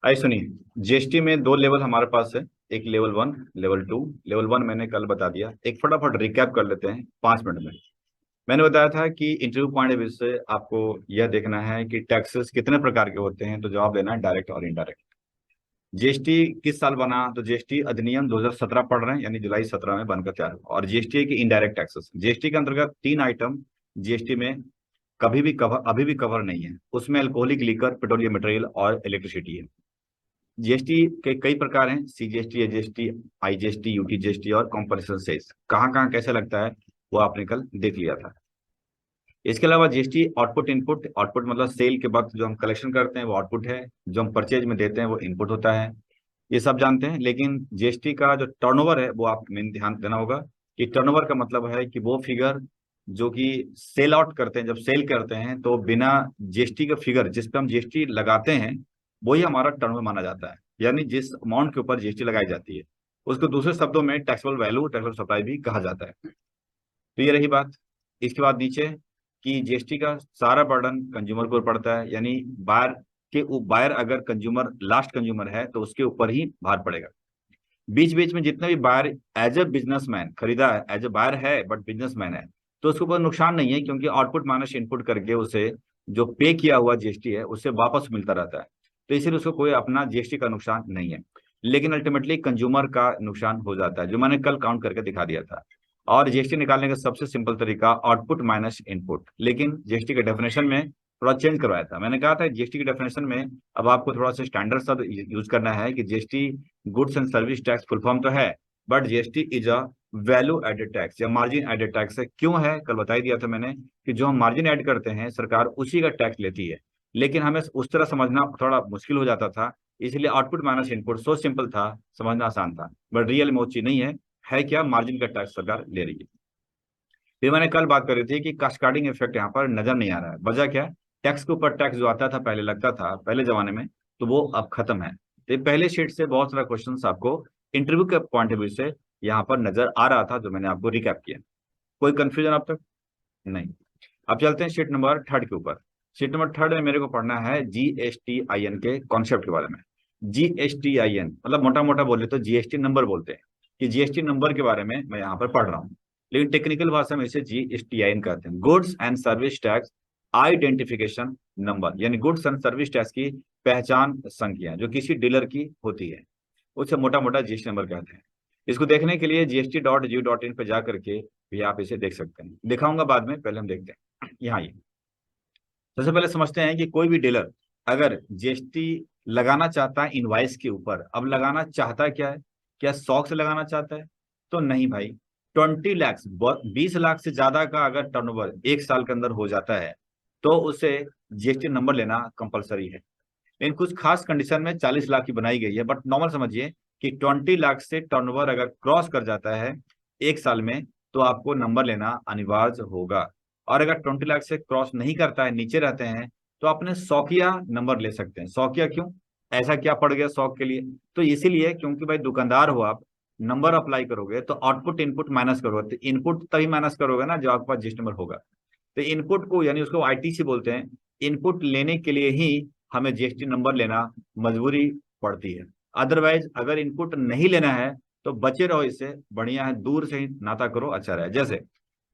आइए सुनिए। जीएसटी में दो लेवल हमारे पास है। एक level one, level two. Level one मैंने कल बता दिया। एक फटाफट रिकैप कर लेते हैं 5 मिनट में। मैंने बताया था कि इंटरव्यू पॉइंट ऑफ व्यू से आपको यह देखना है कि टैक्सेस कितने प्रकार के होते हैं, तो जवाब देना है डायरेक्ट और इनडायरेक्ट। जीएसटी किस साल बना, तो जीएसटी अधिनियम 2017 पढ़ रहे हैं, यानी जुलाई 17 में बनकर तैयार हुआ। और जीएसटी है कि इनडायरेक्ट टैक्सेस। जीएसटी के अंतर्गत तीन आइटम जीएसटी में कभी भी कवर अभी भी कवर नहीं है। उसमें अल्कोहलिक लीकर, पेट्रोलियम मटेरियल और इलेक्ट्रिसिटी है। जीएसटी के कई प्रकार हैं: CGST, AGST, IGST, UT GST और कॉम्पनसेशन सेस। कहाँ कहाँ कैसे लगता है वो आपने कल देख लिया था। इसके अलावा जीएसटी आउटपुट इनपुट। आउटपुट मतलब सेल के वक्त जो हम कलेक्शन करते हैं वो आउटपुट है, जो हम परचेज में देते हैं वो इनपुट होता है। ये सब जानते हैं। लेकिन जीएसटी का जो टर्नओवर है वो आप मेन ध्यान देना होगा कि टर्नओवर का मतलब है कि वो फिगर जो कि सेल आउट करते हैं, जब सेल करते हैं तो बिना जीएसटी का फिगर जिस पे हम जीएसटी लगाते हैं वही हमारा टर्नओवर माना जाता है, यानी जिस अमाउंट के ऊपर जीएसटी लगाई जाती है उसको दूसरे शब्दों में टैक्सेबल वैल्यू, टैक्सेबल सप्लाई भी कहा जाता है। तो ये रही बात। इसके बाद नीचे कि जीएसटी का सारा बर्डन कंज्यूमर को पड़ता है, यानी बायर बायर अगर कंज्यूमर लास्ट कंज्यूमर है तो उसके ऊपर ही भार पड़ेगा। बीच बीच में जितने भी बायर एज ए बिजनेसमैन खरीदा है, एज ए बायर है बट बिजनेसमैन है, तो उसको कोई नुकसान नहीं है, क्योंकि आउटपुट माइनस इनपुट करके उसे जो पे किया हुआ जीएसटी है उससे वापस मिलता रहता है। तो इसीलिए उसको कोई अपना जीएसटी का नुकसान नहीं है। लेकिन अल्टीमेटली कंज्यूमर का नुकसान हो जाता है, जो मैंने कल काउंट करके दिखा दिया था। और जीएसटी निकालने का सबसे सिंपल तरीका आउटपुट माइनस इनपुट। लेकिन जीएसटी के डेफिनेशन में थोड़ा चेंज करवाया था। मैंने कहा था जीएसटी की डेफिनेशन में अब आपको थोड़ा सा स्टैंडर्ड शब्द यूज करना है कि GST goods and service tax full form तो है, but GST is a value added tax या मार्जिन एडेड टैक्स है। क्यों है, कल बता ही दिया था मैंने कि जो हम मार्जिन ऐड करते हैं सरकार उसी का टैक्स लेती है। लेकिन हमें उस तरह समझना थोड़ा मुश्किल हो जाता था, इसलिए output minus input so simple था, समझना आसान था। बट रियल में वो चीज नहीं है क्या, मार्जिन का टैक्स सरकार ले रही है। फिर मैंने कल बात करी थी कि कास्केडिंग इफेक्ट यहाँ पर नजर नहीं आ रहा है। वजह क्या है, टैक्स के ऊपर टैक्स जो आता था पहले, लगता था पहले जमाने में, तो वो अब खत्म है। तो ये पहले शीट से बहुत सारा क्वेश्चंस आपको इंटरव्यू के पॉइंट ऑफ व्यू से यहाँ पर नजर आ रहा था, जो मैंने आपको रिकैप किया। कोई कंफ्यूजन अब तक नहीं। अब चलते हैं शीट नंबर थर्ड के ऊपर। शीट नंबर थर्ड में मेरे को पढ़ना है जीएसटीआईएन के कॉन्सेप्ट के बारे में। जीएसटीआईएन मतलब मोटा मोटा बोले तो जीएसटी नंबर बोलते हैं, कि जीएसटी नंबर के बारे में मैं यहाँ पर पढ़ रहा हूँ। लेकिन टेक्निकल भाषा में इसे जीएसटीआईएन कहते हैं, goods and service tax identification number, यानी गुड्स एंड सर्विस टैक्स की पहचान संख्या जो किसी डीलर की होती है, उसे मोटा मोटा जीएसटी नंबर कहते हैं। इसको देखने के लिए gst.gov.in पे जा करके भी आप इसे देख सकते हैं। दिखाऊंगा बाद में, पहले हम देखते हैं यहाँ ये। सबसे पहले समझते हैं कि कोई भी डीलर अगर जीएसटी लगाना चाहता है इनवाइस के ऊपर, अब लगाना चाहता क्या है, क्या 100 से लगाना चाहता है? तो नहीं भाई। 20 लाख, 20 लाख से ज्यादा का अगर टर्नओवर एक साल के अंदर हो जाता है तो उसे जीएसटी नंबर लेना कंपलसरी है। लेकिन कुछ खास कंडीशन में 40 लाख की बनाई गई है, बट नॉर्मल समझिए कि 20 लाख से टर्नओवर अगर क्रॉस कर जाता है एक साल में तो आपको नंबर लेना अनिवार्य होगा। और अगर 20 लाख से क्रॉस नहीं करता है, नीचे रहते हैं, तो अपने शौकिया नंबर ले सकते हैं। शौकिया क्यों, ऐसा क्या पड़ गया शौक के लिए? तो इसीलिए क्योंकि भाई दुकानदार हो आप, नंबर अप्लाई करोगे तो आउटपुट इनपुट माइनस करोगे, तो इनपुट तभी माइनस करोगे ना जो आपके पास जिस नंबर होगा। तो इनपुट को, यानी उसको आईटीसी बोलते हैं, इनपुट लेने के लिए ही हमें जीएसटी नंबर लेना मजबूरी पड़ती है। अदरवाइज अगर इनपुट नहीं लेना है तो बचे रहो, इससे बढ़िया है दूर से ही नाता करो, अच्छा रहे। जैसे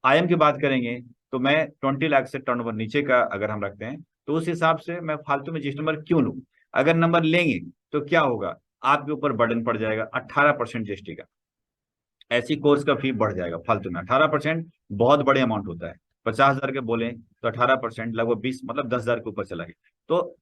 आईएम की बात करेंगे तो मैं 20 लाख से टर्नओवर नीचे का अगर हम रखते हैं तो उस हिसाब से मैं फालतू में जीएसटी नंबर क्यों लूं? अगर नंबर लेंगे तो क्या होगा, आपके ऊपर बर्डन पड़ जाएगा 18% जीएसटी का। ऐसी कोर्स का फी बढ़ जाएगा फालतू में 18%। बहुत बड़े अमाउंट होता है। 50,000 के बोले तो 18% लगभग 20, मतलब 10,000 के ऊपर चला गया, तो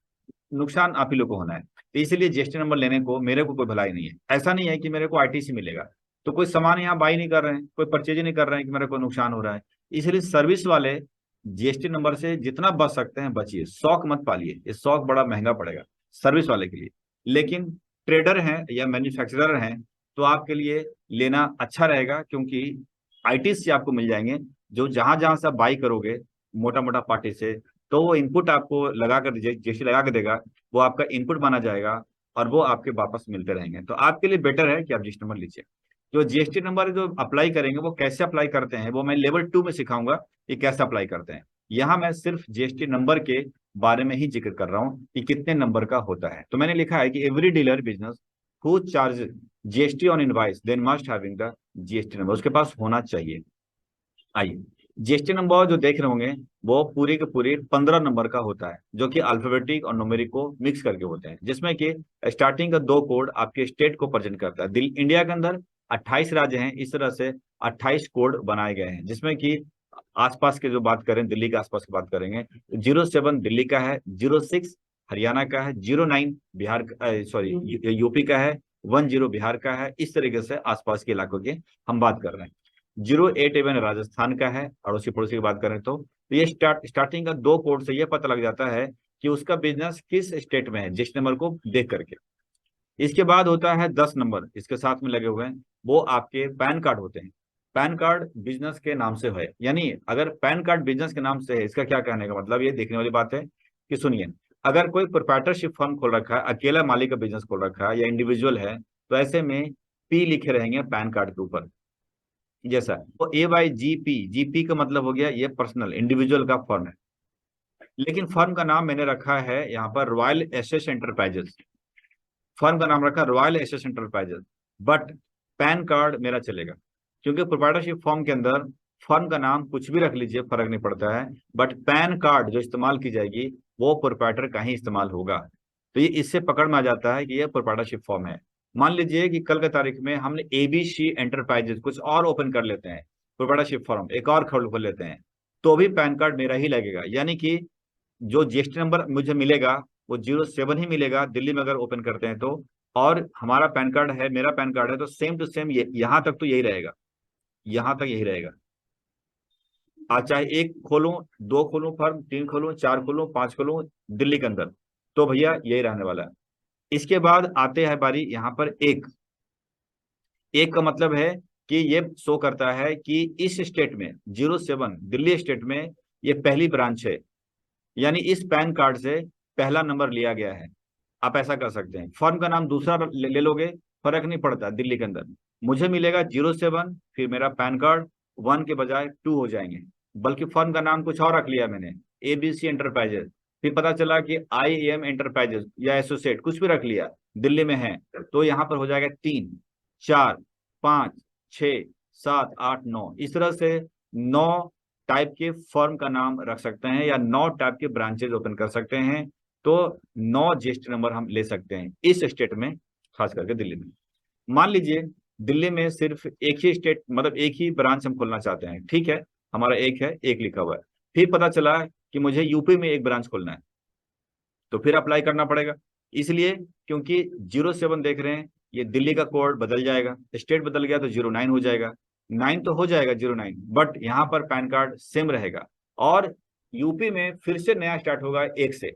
नुकसान आप ही लोग को होना है। तो इसीलिए जीएसटी नंबर लेने को मेरे को कोई भलाई नहीं है। ऐसा नहीं है कि मेरे को आईटीसी मिलेगा तो कोई सामान यहाँ बाई नहीं कर रहे हैं, कोई परचेज नहीं कर रहे हैं कि मेरे को नुकसान हो रहा है। इसलिए सर्विस वाले जीएसटी नंबर से जितना बच सकते हैं बचिए, शौक मत पालिए, ये शौक बड़ा महंगा पड़ेगा सर्विस वाले के लिए। लेकिन ट्रेडर हैं या मैन्युफैक्चरर हैं तो आपके लिए लेना अच्छा रहेगा, क्योंकि आईटी से आपको मिल जाएंगे जो जहां जहां से आप बाई करोगे मोटा मोटा पार्टी से, तो वो इनपुट आपको लगा कर जीएसटी लगा के देगा, वो आपका इनपुट माना जाएगा और वो आपके वापस मिलते रहेंगे। तो आपके लिए बेटर है कि आप जीएसटी नंबर लीजिए। जो जीएसटी नंबर जो अप्लाई करेंगे वो कैसे अप्लाई करते हैं वो मैं लेवल 2 में सिखाऊंगा कि कैसे अप्लाई करते हैं। यहाँ मैं सिर्फ जीएसटी नंबर के बारे में ही जिक्र कर रहा हूँ कि कितने नंबर का होता है। तो मैंने लिखा है कि every dealer business who charge GST on invoice then must having the GST number, उसके पास होना चाहिए। आइए, जीएसटी नंबर जो देख रहे होंगे वो पूरे के पूरे 15 नंबर का होता है, जो कि अल्फाबेटिक और न्यूमेरिक को मिक्स करके होते हैं, जिसमें कि स्टार्टिंग का 2 कोड आपके स्टेट को प्रेजेंट करता है। इंडिया के अंदर 28 राज्य हैं, इस तरह से 28 कोड बनाए गए हैं, जिसमें कि आसपास के जो बात करें, दिल्ली के आसपास की बात करेंगे, 07 दिल्ली का है, 06 हरियाणा का है, 09 बिहार, सॉरी यूपी का है, 10 बिहार का है। इस तरीके से आसपास के इलाकों की हम बात कर रहे हैं। 08 इवन राजस्थान का है, अड़ोसी पड़ोसी की बात करें तो ये स्टार्टिंग का 2 कोड से ये पता लग जाता है कि उसका बिजनेस किस स्टेट में है, जिस नंबर को देख करके। इसके बाद होता है 10 नंबर, इसके साथ में लगे हुए हैं, वो आपके पैन कार्ड होते हैं। पैन कार्ड बिजनेस के नाम से है, यानी अगर पैन कार्ड बिजनेस के नाम से है, इसका क्या कहने का मतलब, ये देखने वाली बात है कि सुनिए, अगर कोई प्रोप्राइटरशिप फर्म खोल रखा है, अकेला मालिक का बिजनेस खोल रखा है या इंडिविजुअल है, तो ऐसे में पी लिखे रहेंगे पैन कार्ड के ऊपर जैसा। तो AYGP, जीपी का मतलब हो गया ये पर्सनल इंडिविजुअल का फर्म है, लेकिन फर्म का नाम मैंने रखा है यहाँ पर रॉयल एसेस एंटरप्राइजेस। फर्म का नाम रखा royal aces enterprises, but PAN card मेरा चलेगा, क्योंकि प्रोप्राइटरशिप फर्म के अंदर फर्म का नाम कुछ भी रख लीजिए, फर्क नहीं पड़ता है, बट पैन कार्ड जो इस्तेमाल की जाएगी वो प्रोप्राइटर का ही इस्तेमाल होगा। तो ये इससे पकड़ में आ जाता है कि ये प्रोप्राइटरशिप फर्म है। मान लीजिए कि कल के तारीख में हमने ABC एंटरप्राइजेस कुछ और ओपन कर लेते हैं, प्रोप्राइटरशिप फर्म एक और खोल लेते हैं, तो भी पैन कार्ड मेरा ही लगेगा, यानी कि जो जीएसटी नंबर मुझे मिलेगा वो 07 ही मिलेगा दिल्ली में अगर ओपन करते हैं तो, और हमारा पैन कार्ड है, मेरा पैन कार्ड है, तो सेम टू सेम ये यहाँ तक तो यही रहेगा, यहाँ तक यही रहेगा। आज चाहे एक खोलूं, 2 खोलूं फर्म, 3 खोलूं, 4 खोलूं, 5 खोलूं दिल्ली के अंदर, तो भैया यही रहने वाला है। इसके बाद आते हैं बारी यहाँ पर एक एक का मतलब है कि ये शो करता है कि इस स्टेट में 07 दिल्ली स्टेट में ये पहली ब्रांच है, यानी इस पैन कार्ड से पहला नंबर लिया गया है। आप ऐसा कर सकते हैं, फर्म का नाम दूसरा ले लोगे, फर्क नहीं पड़ता, दिल्ली के अंदर मुझे मिलेगा 07, फिर मेरा पैन कार्ड 1 के बजाय 2 हो जाएंगे, बल्कि फर्म का नाम कुछ और रख लिया मैंने, ABC एंटरप्राइजेस, फिर पता चला कि IAM एंटरप्राइजेस या एसोसिएट कुछ भी रख लिया, दिल्ली में है, तो यहाँ पर हो जाएगा 3, 4, 5, 6, 7, 8, 9, इस तरह से 9 टाइप के फर्म का नाम रख सकते हैं या 9 टाइप के ब्रांचेज ओपन कर सकते हैं। तो 9 जीएसटी नंबर हम ले सकते हैं इस स्टेट में, खास करके दिल्ली में। मान लीजिए दिल्ली में सिर्फ एक ही स्टेट, मतलब एक ही ब्रांच हम खोलना चाहते हैं, ठीक है, हमारा एक है, एक लिखा हुआ है, फिर पता चला कि मुझे यूपी में एक ब्रांच खोलना है, तो फिर अप्लाई करना पड़ेगा, इसलिए क्योंकि 07 देख रहे हैं, ये दिल्ली का कोड बदल जाएगा, स्टेट बदल गया तो 09 हो जाएगा, 9 तो हो जाएगा 09, बट यहाँ पर पैन कार्ड सेम रहेगा। और यूपी में फिर से नया स्टार्ट होगा 1 से,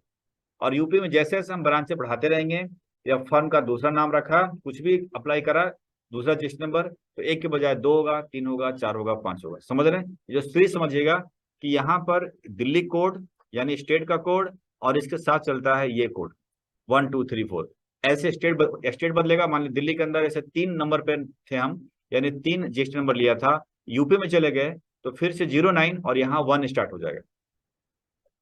और यूपी में जैसे जैसे हम ब्रांचें बढ़ाते रहेंगे, या फर्म का दूसरा नाम रखा, कुछ भी अप्लाई करा, दूसरा जीएसटी नंबर, तो 1 के बजाय 2 होगा, 3 होगा, 4 होगा, 5 होगा। समझ रहे हैं? जो सीरीज समझिएगा कि यहाँ पर दिल्ली कोड यानी स्टेट का कोड, और इसके साथ चलता है ये कोड 1 2 3 4, ऐसे स्टेट बदलेगा। मान लीजिए दिल्ली के अंदर ऐसे 3 नंबर पे थे हम, यानी 3 जीएसटी नंबर लिया था, यूपी में चले गए तो फिर से 09 और यहाँ 1 स्टार्ट हो जाएगा।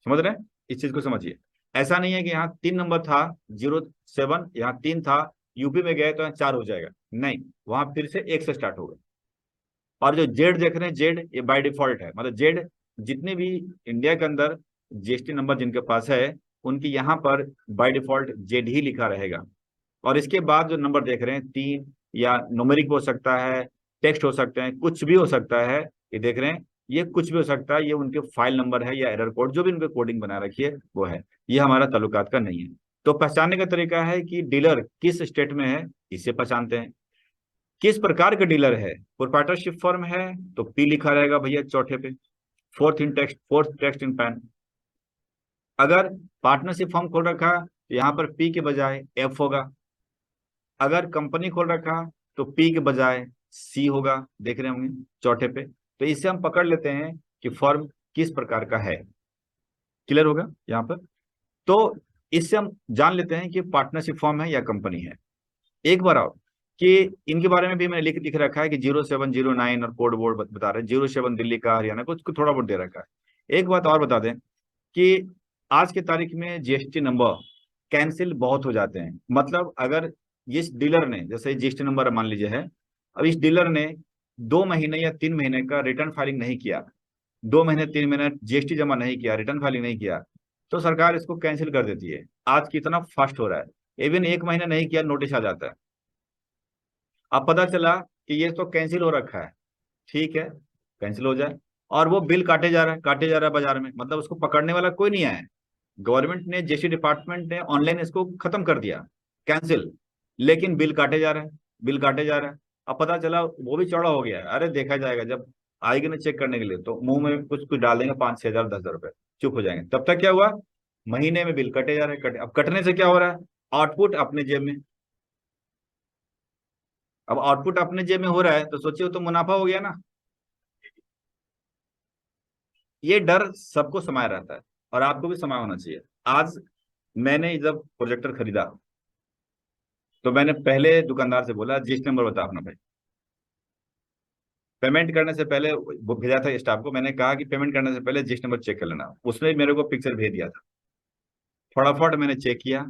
समझ रहे हैं? इस चीज को समझिए, ऐसा नहीं है कि यहाँ 3 नंबर था 07, यहाँ 3 था, यूपी में गए तो यहाँ 4 हो जाएगा, नहीं, वहां फिर से 1 से स्टार्ट होगा। और जो जेड देख रहे हैं, जेड ये बाय डिफॉल्ट है, मतलब जेड जितने भी इंडिया के अंदर जीएसटी नंबर जिनके पास है, उनकी यहाँ पर बाय डिफॉल्ट जेड ही लिखा रहेगा। और इसके बाद जो नंबर देख रहे हैं 3, या न्यूमेरिक हो सकता है, टेक्स्ट हो सकते हैं, कुछ भी हो सकता है, ये देख रहे हैं, ये कुछ भी हो सकता है, ये उनके फाइल नंबर है या एरर कोड, जो भी उनके कोडिंग बना रखी है वो है, ये हमारा ताल्लुकात का नहीं है। तो पहचानने का तरीका है कि डीलर किस स्टेट में है, इससे पहचानते हैं। किस प्रकार का डीलर है, प्रोप्राइटरशिप फर्म है तो पी लिखा रहेगा भैया चौथे पे, फोर्थ टेक्स्ट इन पैन। अगर पार्टनरशिप फर्म खोल रखा तो यहाँ पर पी के बजाय एफ होगा, अगर कंपनी खोल रखा तो पी के बजाय सी होगा, देख रहे होंगे चौथे पे। तो इससे हम पकड़ लेते हैं कि फर्म किस प्रकार का है। क्लियर होगा यहाँ पर? तो इससे हम जान लेते हैं कि पार्टनरशिप फर्म है या कंपनी है। एक बार और कि इनके बारे में भी मैंने लिख लिख रखा है कि 07 09 और कोड बोर्ड बता रहे हैं, 07 दिल्ली का, हरियाणा, कुछ थोड़ा बहुत दे रखा है। एक बात और बता दें कि आज के तारीख में जीएसटी नंबर कैंसिल बहुत हो जाते हैं। मतलब अगर इस डीलर ने, जैसे जीएसटी नंबर मान लीजिए है, अब इस डीलर ने 2 महीने या 3 महीने का रिटर्न फाइलिंग नहीं किया, 2 महीने 3 महीने जीएसटी जमा नहीं किया, रिटर्न फाइलिंग नहीं किया, तो सरकार इसको कैंसिल कर देती है। आज कितना फास्ट हो रहा है, इवन 1 महीना नहीं किया नोटिस आ जाता है। अब पता चला कि ये तो कैंसिल हो रखा है, ठीक है कैंसिल हो जाए, और वो बिल काटे जा रहा है, काटे जा रहा है बाजार में, मतलब उसको पकड़ने वाला कोई नहीं आया है। गवर्नमेंट ने, जीएसटी डिपार्टमेंट ने ऑनलाइन इसको खत्म कर दिया, कैंसिल, लेकिन बिल काटे जा रहा है, बिल काटे जा रहा है। अब पता चला वो भी चौड़ा हो गया है। अरे देखा जाएगा, जब आएगी ना चेक करने के लिए तो मुंह में कुछ कुछ डाल देंगे, 5-6 हजार 10 हजार रुपए, चुप हो जाएंगे। तब तक क्या हुआ, महीने में बिल कटे जा रहे हैं, कटे। अब कटने से क्या हो रहा है, आउटपुट अपने जेब में। अब आउटपुट अपने जेब में हो रहा है तो सोचिए, वो तो मुनाफा हो गया ना। ये डर सबको समाया रहता है, और आपको भी समाया होना चाहिए। आज मैंने जब प्रोजेक्टर खरीदा तो मैंने पहले दुकानदार से बोला, जीएसटी नंबर बता अपना भाई। पेमेंट करने से पहले वो भेजा था स्टाफ को, मैंने कहा कि पेमेंट करने से पहले जीएसटी नंबर चेक कर लेना। उसने मेरे को पिक्चर भेज दिया था, फटाफट मैंने चेक किया,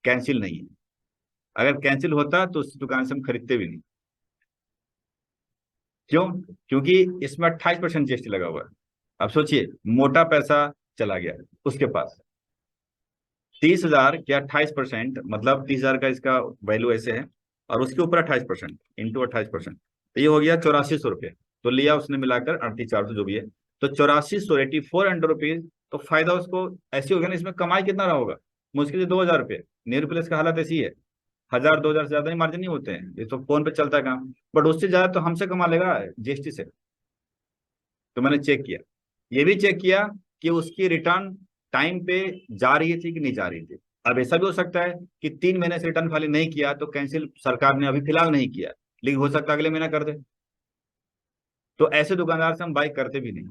कैंसिल नहीं है। अगर कैंसिल होता तो उस दुकान से हम खरीदते भी नहीं। क्यों? क्योंकि इसमें 28% जीएसटी लगा हुआ है। अब सोचिए, मोटा पैसा चला गया उसके पास। 30 हजार क्या 28%, मतलब 30 हजार का इसका वैल्यू ऐसे है, और उसके ऊपर 28% इंटू 28%, तो ये हो गया 8400 रुपये। तो लिया उसने मिलाकर 38,400 जो भी है, तो 8400, 8400 रुपीज। तो फायदा उसको ऐसे हो गया ना, इसमें कमाई कितना रहा होगा, मुश्किल से 2 हजार रुपये। न्यू प्लेस का हालत ऐसी है, 1000-2000 से ज्यादा ही मार्जिन नहीं होते हैं, ये तो फोन पे चलता है काम। बट उससे ज्यादा तो हमसे कमा लेगा जीएसटी से। तो मैंने चेक किया, ये भी चेक किया कि उसकी रिटर्न टाइम पे जा रही थी कि नहीं जा रही थी। अब ऐसा भी हो सकता है कि 3 महीने से रिटर्न फाइलिंग नहीं किया तो कैंसिल सरकार ने अभी फिलहाल नहीं किया, लेकिन हो सकता है अगले महीना कर दे। तो ऐसे दुकानदार से हम बाई करते भी नहीं।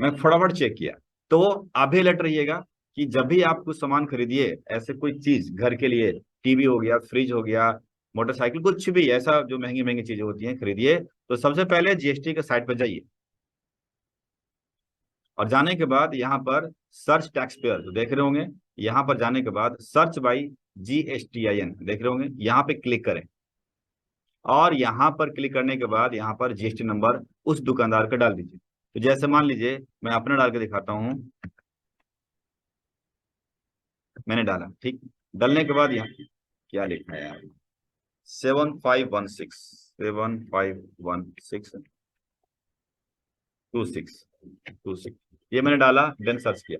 मैं फटाफट चेक किया। तो आप भी अलर्ट रहिएगा कि जब भी आप कुछ सामान खरीदिए, ऐसे कोई चीज घर के लिए, टीवी हो गया, फ्रिज हो गया, मोटरसाइकिल, कुछ भी ऐसा जो महंगी महंगी चीजें होती हैं खरीदिए, तो सबसे पहले जीएसटी के साइट पर जाइए, और जाने के बाद यहाँ पर सर्च टैक्स पेयर तो देख रहे होंगे, यहाँ पर जाने के बाद सर्च बाई GSTIN देख रहे होंगे, यहाँ पे क्लिक करें। और यहाँ पर क्लिक करने के बाद यहाँ पर जीएसटी नंबर उस दुकानदार का डाल दीजिए। तो जैसे मान लीजिए मैं अपना डाल के दिखाता हूँ, मैंने डाला, ठीक। डालने के बाद यहाँ क्या लिखा है यार, 7516 ये मैंने डाला, देन सर्च किया।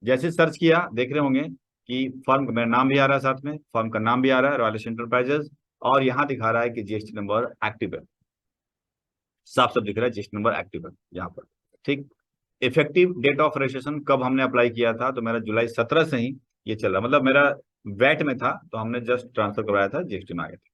जैसे सर्च किया देख रहे होंगे कि फर्म का मेरा नाम भी आ रहा है, साथ में फर्म का नाम भी आ रहा है, रॉयल एंटरप्राइजेज, और यहाँ दिखा रहा है कि जीएसटी नंबर एक्टिव है, साफ साफ दिख रहा है जीएसटी नंबर एक्टिव है यहाँ पर, ठीक। इफेक्टिव डेट ऑफ रजिस्ट्रेशन कब हमने अप्लाई किया था, तो मेरा जुलाई 17 से ही ये चल रहा, मतलब मेरा वैट में था तो हमने जस्ट ट्रांसफर करवाया था, जीएसटी में आ गया था।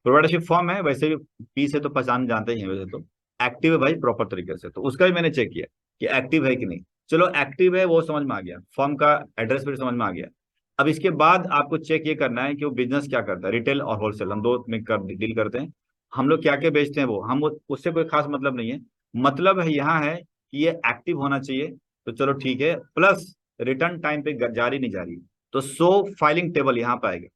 प्रोप्राइटरशिप फॉर्म है, वैसे भी पी से तो पहचान जानते ही हैं, वैसे तो एक्टिव है भाई प्रॉपर तरीके से, तो उसका भी मैंने चेक किया कि एक्टिव है कि नहीं। चलो एक्टिव है वो समझ में आ गया, फॉर्म का एड्रेस भी समझ में आ गया। अब इसके बाद आपको चेक ये करना है कि वो बिजनेस क्या करता है, रिटेल और होलसेल, हम दो में डील करते हैं। हम लोग क्या क्या बेचते हैं वो, उससे कोई खास मतलब नहीं है। मतलब है यहाँ है कि ये एक्टिव होना चाहिए, तो चलो ठीक है, प्लस रिटर्न टाइम पे जारी नहीं जारी, तो शो फाइलिंग टेबल यहाँ पे आएगा।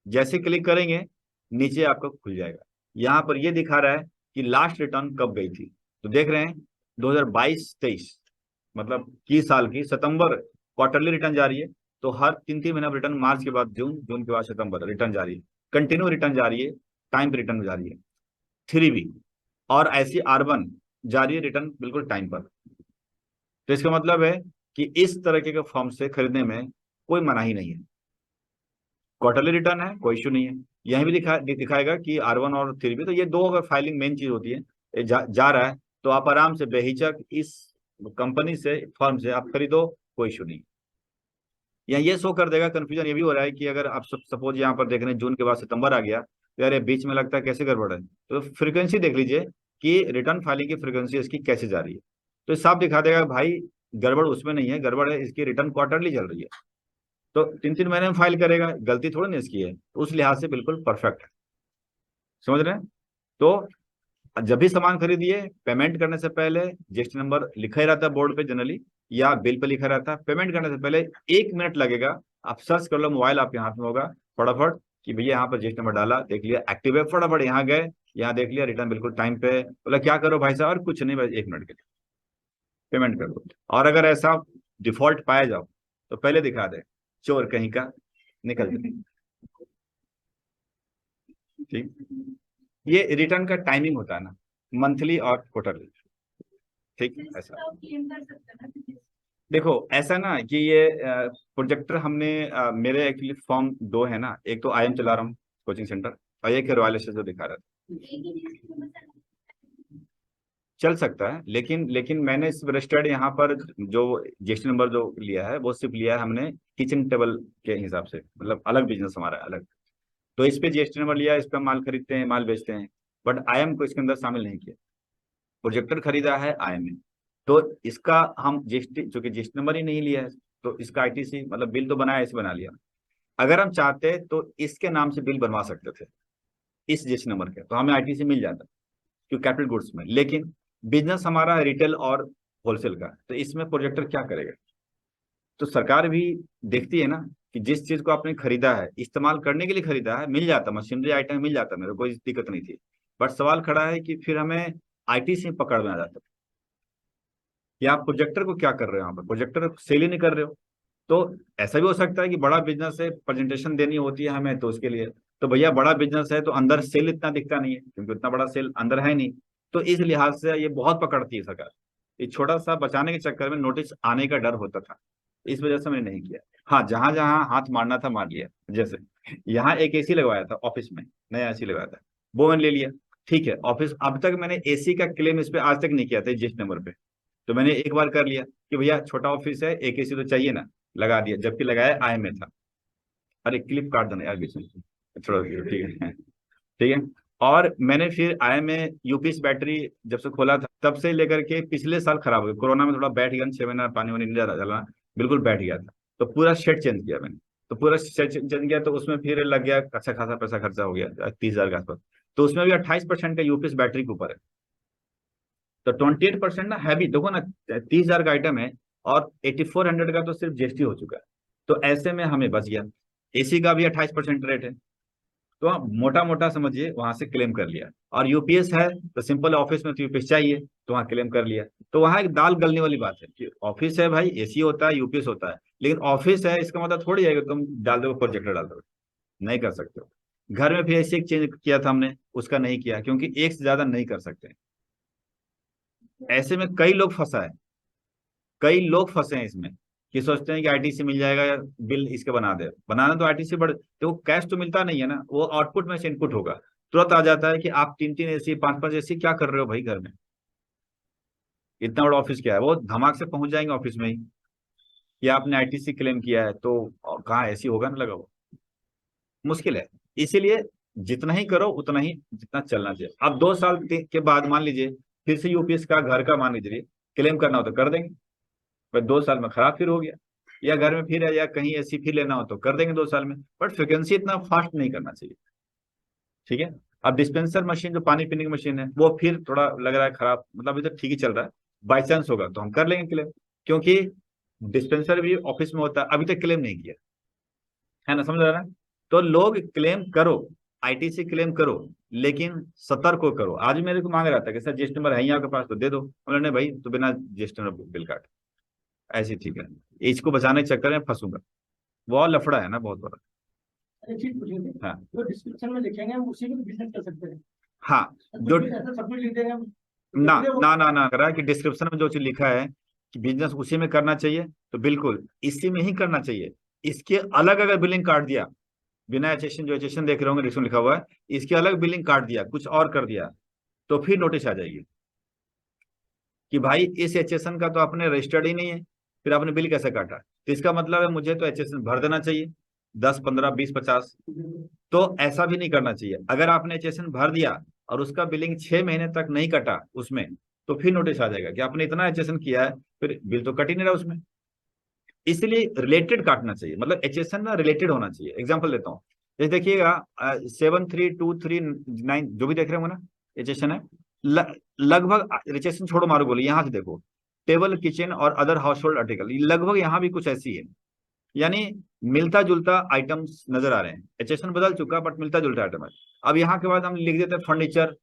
जैसे क्लिक करेंगे नीचे आपको खुल जाएगा, यहाँ पर ये दिखा रहा है कि लास्ट रिटर्न कब गई थी। तो देख रहे हैं 2022-23, मतलब की साल की सितंबर क्वार्टरली रिटर्न जारी है। तो हर 3-3 महीना रिटर्न, मार्च के बाद जून, जून के बाद सितंबर रिटर्न जारी है, कंटिन्यू रिटर्न जारी है, टाइम पे रिटर्न जारी है, 3B। और ऐसी R1 जारी है, रिटर्न बिल्कुल टाइम पर। तो इसका मतलब है कि इस तरह के फॉर्म से खरीदने में कोई मनाही नहीं है, क्वार्टरली रिटर्न है, कोई इशू नहीं है। यहीं भी दिखाएगा कि R1 और 3B, तो ये दो अगर फाइलिंग मेन चीज होती है, ये जा रहा है, तो आप आराम से बेहिचक इस कंपनी से, फर्म से आप खरीदो, कोई इशू नहीं। यहाँ ये शो कर देगा, कंफ्यूजन ये भी हो रहा है कि अगर आप सपोज यहाँ पर देख रहे हैं जून के बाद सितंबर आ गया, तो यार ये बीच में लगता है कैसे गड़बड़ है, तो फ्रीक्वेंसी देख लीजिए कि रिटर्न फाइलिंग की फ्रीक्वेंसी इसकी कैसे जा रही है। तो साफ दिखा देगा भाई, गड़बड़ उसमें नहीं है, गड़बड़ है इसकी रिटर्न क्वार्टरली चल रही है, तो 3-3 महीने में फाइल करेगा, गलती थोड़ी ना इसकी है, तो उस लिहाज से बिल्कुल परफेक्ट है। समझ रहे हैं? तो जब भी सामान खरीदिए, पेमेंट करने से पहले जीएसटी नंबर लिखा ही रहता है बोर्ड पे जनरली, या बिल पे लिखा रहता है। पेमेंट करने से पहले 1 मिनट लगेगा, आप सर्च कर लो, मोबाइल आपके हाथ में होगा, फटाफट कि भैया यहाँ पर जीएसटी नंबर डाला, देख लिया एक्टिव है, फटाफट यहाँ गए, यहाँ देख लिया, रिटर्न बिल्कुल टाइम पे, बोला क्या करो भाई साहब, और कुछ नहीं, बस 1 मिनट के लिए पेमेंट कर दो। और अगर ऐसा डिफॉल्ट पाया जाओ तो पहले दिखा दे, चोर कहीं का, निकल जाए। ठीक, ये रिटर्न का टाइमिंग होता है ना, मंथली और क्वार्टरली। ठीक, ऐसा देखो, ऐसा ना कि ये प्रोजेक्टर हमने मेरे एक्चुअली फॉर्म दो है ना, एक तो आईएम चला रहा हूँ कोचिंग सेंटर, और एक है रॉयल जो दिखा रहा था। चल सकता है, लेकिन मैंने सिर्फ रजिस्टर्ड यहाँ पर जो जीएसटी नंबर जो लिया है वो सिर्फ लिया है हमने किचन टेबल के हिसाब से, मतलब अलग बिजनेस हमारा अलग। तो इस पे जीएसटी नंबर लिया, इस पे माल खरीदते हैं, माल बेचते हैं, बट आईएम को इसके अंदर शामिल नहीं किया। प्रोजेक्टर खरीदा है आईएम में, तो इसका हम जीएसटी, चूंकि जीएसटी नंबर ही नहीं लिया है, तो इसका आईटीसी मतलब बिल तो बनाया, इसे बना लिया। अगर हम चाहते तो इसके नाम से बिल बनवा सकते थे, इस जीएसटी नंबर के, तो हमें आईटीसी मिल जाता क्योंकि कैपिटल गुड्स में। लेकिन बिजनेस हमारा रिटेल और होलसेल का, तो इसमें प्रोजेक्टर क्या करेगा? तो सरकार भी देखती है ना कि जिस चीज को आपने खरीदा है, इस्तेमाल करने के लिए खरीदा है, मिल जाता, मशीनरी आइटम मिल जाता, मेरे को कोई दिक्कत नहीं थी। बट सवाल खड़ा है कि फिर हमें आईटीसी पकड़ में आ जाता कि आप प्रोजेक्टर को क्या कर रहे हो, यहाँ पर प्रोजेक्टर सेल ही नहीं कर रहे हो। तो ऐसा भी हो सकता है कि बड़ा बिजनेस है, प्रेजेंटेशन देनी होती है हमें, तो उसके लिए, तो भैया बड़ा बिजनेस है तो अंदर सेल इतना दिखता नहीं है, क्योंकि उतना बड़ा सेल अंदर है नहीं। तो इस लिहाज से ये बहुत पकड़ती है सरकार। ये छोटा सा बचाने के चक्कर में नोटिस आने का डर होता था, इस वजह से मैंने नहीं किया। हाँ, जहां जहां हाथ मारना था मार लिया। जैसे यहाँ एक एसी लगवाया था ऑफिस में, नया एसी लगवाया था, वो मैंने ले लिया। ठीक है, ऑफिस, अब तक मैंने एसी का क्लेम इस पे आज तक नहीं किया था जिस नंबर पे, तो मैंने एक बार कर लिया कि भैया छोटा ऑफिस है, एक एसी तो चाहिए ना, लगा दिया, जबकि लगाया आई में था। अरे क्लिप काट देना यार बीच में, छोड़ो, ठीक है। ठीक है, और मैंने फिर आई में यूपीएस बैटरी जब से खोला था तब से लेकर के पिछले साल खराब हो गया, कोरोना में थोड़ा बैठ गया, 6 महीना पानी वानी नहीं डालना, बिल्कुल बैठ गया था, तो पूरा सेट चेंज किया मैंने। तो पूरा सेट चेंज किया, तो उसमें फिर लग गया अच्छा खासा पैसा, खर्चा हो गया 30,000 के आसपास। तो उसमें भी 28% का यूपीएस बैटरी के ऊपर है, तो 28% ना हैवी, देखो ना, 30,000 का आइटम है, और 8400 का तो सिर्फ जीएसटी हो चुका है। तो ऐसे में हमें बच गया। एसी का भी 28% रेट है, तो आप मोटा मोटा समझिए वहां से क्लेम कर लिया। और यूपीएस है तो सिंपल, ऑफिस में तो यूपीएस चाहिए, तो वहां क्लेम कर लिया। तो वहां एक दाल गलने वाली बात है कि ऑफिस है भाई, एसी होता है, यूपीएस होता है, लेकिन ऑफिस है इसका मतलब थोड़ी है कि तुम डाल दो प्रोजेक्टर डाल दो, नहीं कर सकते हो। घर में भी ऐसे एक चेंज किया था हमने, उसका नहीं किया, क्योंकि एक से ज्यादा नहीं कर सकते। ऐसे में कई लोग फंसा है, कई लोग फंसे हैं इसमें, कि सोचते हैं कि आईटीसी मिल जाएगा या बिल इसके बना दे, बनाना तो आईटीसी, बट तो कैश तो मिलता नहीं है ना, वो आउटपुट में से इनपुट होगा, तुरंत आ जाता है कि आप 3-3 एसी 5-5 एसी क्या कर रहे हो भाई घर में, इतना बड़ा ऑफिस क्या है, वो धमाक से पहुंच जाएंगे ऑफिस में ही। या आपने आईटीसी क्लेम किया है तो कहाँ एसी होगा ना लगा हुआ, मुश्किल है। इसीलिए जितना ही करो उतना ही, जितना चलना चाहिए। अब 2 साल के बाद मान लीजिए फिर से यूपीएस का घर का मान लीजिए क्लेम करना हो तो कर देंगे, पर 2 साल में खराब फिर हो गया, या घर में फिर है, या कहीं एसी फिर लेना हो तो कर देंगे 2 साल में, बट फ्रिक्वेंसी इतना फास्ट नहीं करना चाहिए। ठीक है, अब डिस्पेंसर मशीन जो पानी पीने की मशीन है, वो फिर थोड़ा लग रहा है खराब, मतलब अभी तो ठीक ही चल रहा है, बाई चांस होगा तो हम कर लेंगे क्लेम, क्योंकि डिस्पेंसर भी ऑफिस में होता है, अभी तक क्लेम नहीं किया है ना, समझ रहा है ना? तो लोग क्लेम करो, आईटीसी क्लेम करो, लेकिन सतर्क हो करो। आज भी मेरे को मांग रहा था कि सर जीएसटी नंबर है ही आपके पास तो दे दो, उन्होंने भाई तो बिना जीएसटी नंबर बिल काट, ऐसे ठीक है, इसको बचाने के चक्कर में फंसूंगा, वो और लफड़ा है ना बहुत बड़ा। एक चीज पूछेंगे, हाँ जो डिस्क्रिप्शन में लिखेंगे हम उसी में बिजनेस कर सकते हैं, हाँ, कुछ जो भी ऐसा सब कुछ लिख देंगे हम, ना इसलिए वो ना ना ना करा कि डिस्क्रिप्शन में जो चीज लिखा है कि बिजनेस उसी में करना चाहिए, तो बिल्कुल इसी में ही करना चाहिए। इसके अलग अगर बिलिंग काट दिया, बिना एचएसएन, जो एचएसएन देख रहे होंगे डिस्क्रिप्शन लिखा हुआ है, इसके अलग बिलिंग काट दिया, कुछ और कर दिया, तो फिर नोटिस आ जाएगी कि भाई इस एचएसएन का तो आपने रजिस्टर्ड ही नहीं है, फिर आपने बिल कैसे काटा? तो इसका मतलब है मुझे तो एचएसएन भर देना चाहिए, 10, 15, 20, 50। तो ऐसा भी नहीं करना चाहिए। अगर आपने एचएसएन भर दिया और उसका बिलिंग 6 महीने तक नहीं कटा उसमें, तो फिर नोटिस आ जाएगा कि आपने इतना एचएसएन किया है, फिर बिल तो कट ही नहीं रहा उसमें। इसलिए रिलेटेड काटना चाहिए, मतलब एचएसएन ना रिलेटेड होना चाहिए। एग्जाम्पल देता हूँ, जैसे देखिएगा 732339 जो भी देख रहे होंगे ना, एचएसएन है, लगभग रिसेशन छोड़ो मारो बोले, यहाँ से देखो, टेबल किचन और अदर हाउस होल्ड आर्टिकल, लगभग यहाँ भी कुछ ऐसी है, यानी मिलता जुलता आइटम्स नजर आ रहे हैं। एचएसएन बदल चुका बट मिलता जुलता आइटम है। अब यहाँ के बाद हम लिख देते हैं फर्नीचर,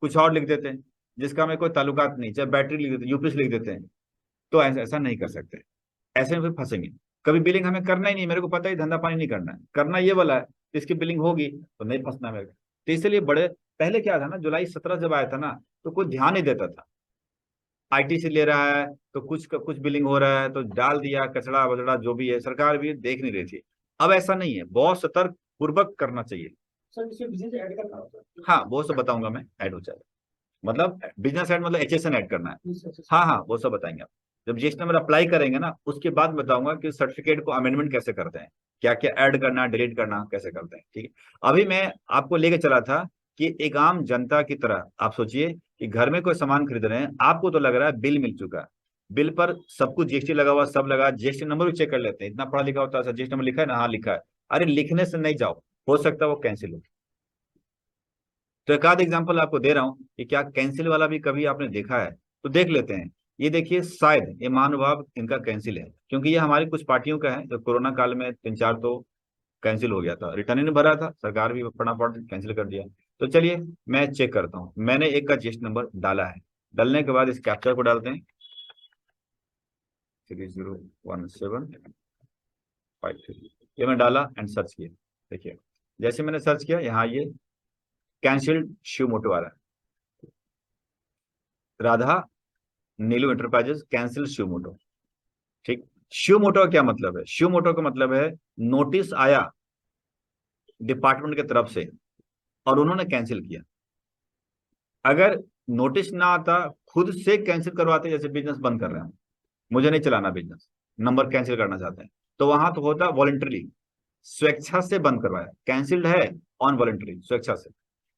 कुछ और लिख देते हैं जिसका हमें कोई ताल्लुकात नहीं, चाहे बैटरी लिख देते हैं, यूपीएस लिख देते हैं। तो ऐसा ऐसा नहीं कर सकते, ऐसे में फिर फंसेंगे। कभी बिलिंग हमें करना ही नहीं, मेरे को पता ही धंधा पानी नहीं करना है, करना ये वाला है, इसकी बिलिंग होगी तो नहीं फंसना मेरे को। तो इसलिए बड़े पहले क्या था ना, जुलाई 17 जब आया था ना, तो कोई ध्यान नहीं देता था। आईटी से ले रहा है तो कुछ बिलिंग हो रहा है तो डाल दिया, कचड़ा वचड़ा जो भी है, सरकार भी देख नहीं रही थी। अब ऐसा नहीं है, बहुत सतर्क पूर्वक करना चाहिए। सर इसमें बिजनेस ऐड करना होता है। हाँ वो सब बताऊंगा मैं, ऐड हो जाएगा, मतलब बिजनेस ऐड मतलब एचएसएन ऐड करना है। Yes, yes, yes. हाँ हाँ वो सब बताएंगे आप, जब जीएसटी नंबर अप्लाई करेंगे ना उसके बाद बताऊंगा कि सर्टिफिकेट को अमेंडमेंट कैसे करते हैं, क्या क्या ऐड करना डिलीट करना कैसे करते हैं। ठीक है, अभी मैं आपको लेके चला था कि एक आम जनता की तरह आप सोचिए कि घर में कोई सामान खरीद रहे हैं, आपको तो लग रहा है बिल मिल चुका है, बिल पर सब कुछ जीएसटी लगा हुआ, सब लगा, जीएसटी नंबर भी चेक कर लेते हैं, इतना पढ़ा लिखा होता है, जीएसटी नंबर लिखा है ना, हाँ लिखा है। अरे लिखने से नहीं जाओ, हो सकता है वो कैंसिल हो। तो एक आध एग्जाम्पल आपको दे रहा हूँ कि क्या कैंसिल वाला भी कभी आपने देखा है, तो देख लेते हैं। ये देखिए, शायद ये महानुभाव इनका कैंसिल है, क्योंकि ये हमारी कुछ पार्टियों का है, जो कोरोना काल में 3-4 तो कैंसिल हो गया था, रिटर्न ही नहीं भरा था, सरकार भी फटाफट कैंसिल कर दिया। तो चलिए मैं चेक करता हूँ, मैंने एक का जीएसटी नंबर डाला है, डालने के बाद इस कैप्चर को डालते हैं 301753, ये मैं डाला एंड सर्च किया। देखिए जैसे मैंने सर्च किया, यहाँ ये कैंसिल्ड शिव मोटो आ रहा है, राधा नीलू एंटरप्राइजेस कैंसिल शिव मोटो। ठीक, शिव मोटो का क्या मतलब है? शिव मोटो का मतलब है नोटिस आया डिपार्टमेंट की तरफ से और उन्होंने कैंसिल किया। अगर नोटिस ना आता, खुद से कैंसिल करवाते, जैसे बिजनेस बंद कर रहे हैं, मुझे नहीं चलाना बिजनेस, नंबर कैंसिल करना चाहते हैं, तो वहां तो होता वॉलंटरी, स्वेच्छा से बंद करवाया, कैंसिल्ड है ऑन वॉलंटरी, स्वेच्छा से।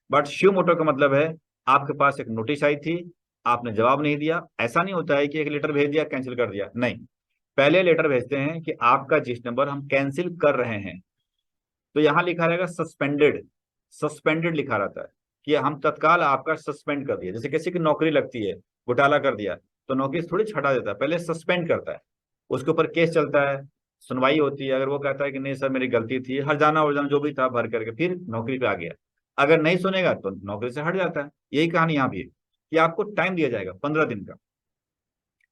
बट शिव मोटो का मतलब है आपके पास एक नोटिस आई थी, आपने जवाब नहीं दिया। ऐसा नहीं होता है कि एक लेटर भेज दिया कैंसिल कर दिया, नहीं, पहले लेटर भेजते हैं कि आपका जिस नंबर हम कैंसिल कर रहे हैं, तो यहां लिखा रहेगा सस्पेंडेड, सस्पेंडेड लिखा रहता है कि हम तत्काल आपका सस्पेंड कर दिया। जैसे किसी की नौकरी लगती है, घोटाला कर दिया, तो नौकरी थोड़ी छटा देता है, पहले सस्पेंड करता है, उसके ऊपर केस चलता है, सुनवाई होती है, अगर वो कहता है कि नहीं सर मेरी गलती थी, हर्जाना वर्जाना जो भी था भर करके फिर नौकरी पे आ गया, अगर नहीं सुनेगा तो नौकरी से हट जाता है। यही कहानी यहाँ भी है कि आपको टाइम दिया जाएगा 15 दिन का,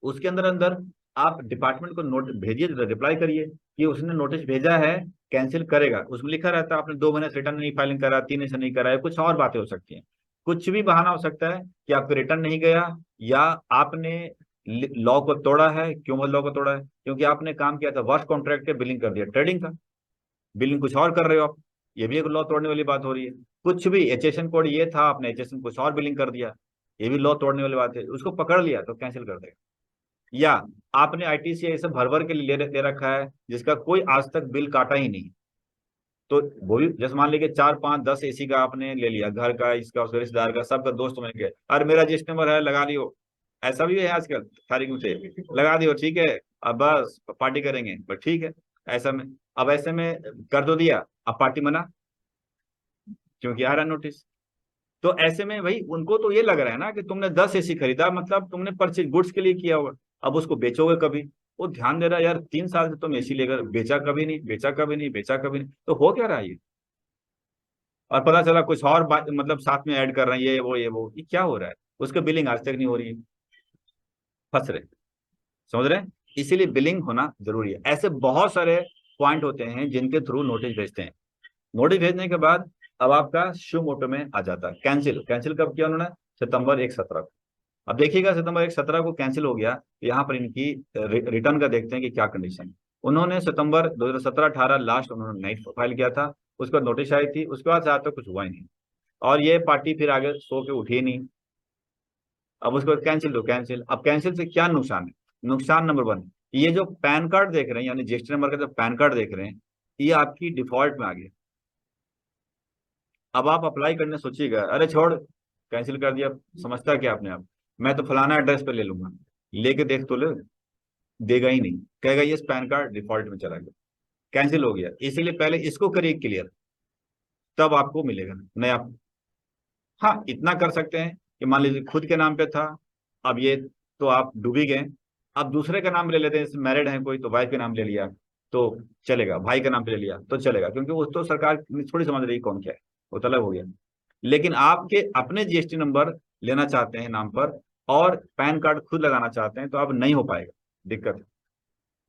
उसके अंदर अंदर आप डिपार्टमेंट को नोट भेजिए, रिप्लाई करिए कि उसने नोटिस भेजा है, कैंसिल करेगा। उसमें लिखा रहता है आपने 2 महीने से रिटर्न नहीं फाइलिंग करा, 3 से नहीं करा है, कुछ और बातें हो सकती हैं, कुछ भी बहाना हो सकता है कि आपका रिटर्न नहीं गया, या आपने लॉ को तोड़ा है। क्यों लॉ को तोड़ा है? क्योंकि आपने काम किया था वर्क कॉन्ट्रैक्ट के, बिलिंग कर दिया ट्रेडिंग का, बिलिंग कुछ और कर रहे हो आप, ये भी एक लॉ तोड़ने वाली बात हो रही है। कुछ भी एचएसएन कोड ये था, आपने एचएसएन कुछ और बिलिंग कर दिया, ये भी लॉ तोड़ने वाली बात है, उसको पकड़ लिया तो कैंसिल कर देगा। या आपने आईटीसीआई से भर भर के लिए ले रखा है जिसका कोई आज तक बिल काटा ही नहीं, तो वो भी जैसे मान लीजिए 4-5-10 एसी का आपने ले लिया, घर का, इसका, उसका, रिश्तेदार का, सबका, दोस्त में गए, अरे मेरा जिस नंबर है लगा लियो, ऐसा भी है आजकल तारीख से, लगा दियो ठीक है, अब बस पार्टी करेंगे, बस ठीक है। ऐसा में, अब ऐसे में कर दो दिया, अब पार्टी मना, क्योंकि आ रहा नोटिस। तो ऐसे में भाई उनको तो ये लग रहा है ना कि तुमने 10 एसी खरीदा, मतलब तुमने परचेज गुड्स के लिए किया हुआ, अब उसको बेचोगे कभी। वो ध्यान दे रहा है यार 3 साल से तुम एसी लेकर बेचा कभी नहीं, बेचा कभी नहीं, बेचा कभी नहीं, तो हो क्या रहा है ये? और पता चला कुछ और बात, मतलब साथ में ऐड कर रहे हैं, ये क्या हो रहा है? उसका बिलिंग आज तक नहीं हो रही है, फंस रहे, समझ रहे हैं? इसीलिए बिलिंग होना जरूरी है। ऐसे बहुत सारे पॉइंट होते हैं जिनके थ्रू नोटिस भेजते हैं। नोटिस भेजने के बाद अब आपका शो मोटो में आ जाता है कैंसिल। कैंसिल कब किया उन्होंने? सितंबर 1 17 को। अब देखिएगा सितंबर 1 17 को कैंसिल हो गया, तो यहाँ पर इनकी रिटर्न का देखते हैं कि क्या कंडीशन है। उन्होंने सितंबर 2017-18 लास्ट उन्होंने नाइट फाइल किया था, उसके बाद नोटिस आई थी, उसके बाद से आज तक कुछ हुआ ही नहीं, और ये पार्टी फिर आगे सो के उठी ही नहीं। अब उसके बाद कैंसिल, दो कैंसिल। अब कैंसिल से क्या नुकसान है? नुकसान नंबर 1, ये जो पैन कार्ड देख रहे हैं, यानी जीएसटी नंबर का जो पैन कार्ड देख रहे हैं, ये आपकी डिफॉल्ट में आ गया। अब आप अप्लाई करने सोचिएगा, अरे छोड़ कैंसिल कर दिया, समझता क्या आपने आप, मैं तो फलाना एड्रेस पे ले लूंगा, लेके देख तो ले, देगा ही नहीं, कहेगा ये पैन कार्ड डिफॉल्ट में चला गया, कैंसिल हो गया। इसीलिए पहले इसको करिए क्लियर, तब आपको मिलेगा नया। हाँ इतना कर सकते हैं कि मान लीजिए खुद के नाम पे था, अब ये तो आप डूबी गए, अब दूसरे का नाम ले लेते हैं, मैरिड है कोई तो वाइफ के नाम ले लिया तो चलेगा, भाई का नाम पे ले लिया तो चलेगा, क्योंकि वो तो सरकार थोड़ी समझ रही कौन क्या है, वो तो अलग हो गया। लेकिन आपके अपने जीएसटी नंबर लेना चाहते हैं नाम पर और पैन कार्ड खुद लगाना चाहते हैं तो अब नहीं हो पाएगा, दिक्कत है।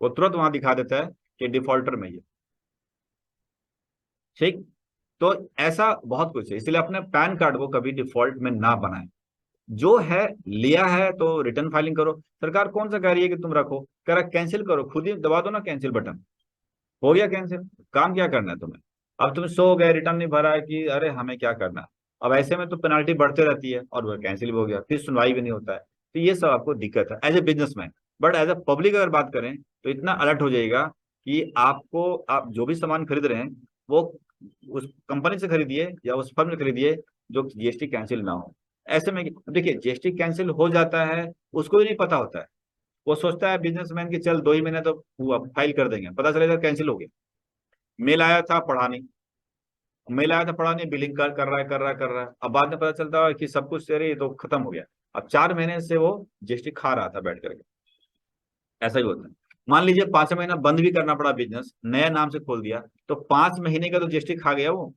वो तुरंत वहां दिखा देता है कि डिफॉल्टर में ये, ठीक। तो ऐसा बहुत कुछ है, इसलिए अपने पैन कार्ड को कभी डिफॉल्ट में ना बनाएं। जो है लिया है तो रिटर्न फाइलिंग करो। सरकार कौन सा कह रही है कि तुम रखो, कह रहा कैंसिल करो, खुद ही दबा दो ना कैंसिल बटन, हो गया कैंसिल। काम क्या करना है तुम्हें? अब तुम सो गए, रिटर्न नहीं भरा है कि अरे हमें क्या करना है। अब ऐसे में तो पेनाल्टी बढ़ते रहती है और वो कैंसिल भी हो गया, फिर सुनवाई भी नहीं होता है। तो ये सब आपको दिक्कत है as a businessman. But as a public अगर बात करें तो इतना अलर्ट हो जाएगा कि आपको, आप जो भी सामान खरीद रहे हैं वो उस कंपनी से खरीदिए या उस फर्म से खरीदिए जो जीएसटी कैंसिल ना हो। ऐसे में देखिए जीएसटी कैंसिल हो जाता है, उसको भी नहीं पता होता है। वो सोचता है बिजनेसमैन की चल 2 ही महीने तो हुआ फाइल कर देंगे, पता चलेगा कैंसिल हो गया। मेल आया था पढ़ा नहीं, मेल आया था पढ़ा नहीं, बिलिंग कर रहा है कर रहा है कर रहा है, अब बाद में पता चलता है कि सब कुछ तेरे ये तो खत्म हो गया। अब 4 महीने से वो जीएसटी खा रहा था बैठ करके। ऐसा ही होता है। मान लीजिए 5 महीना बंद भी करना पड़ा बिजनेस, नया नाम से खोल दिया, तो 5 महीने का तो जीएसटी खा गया वो,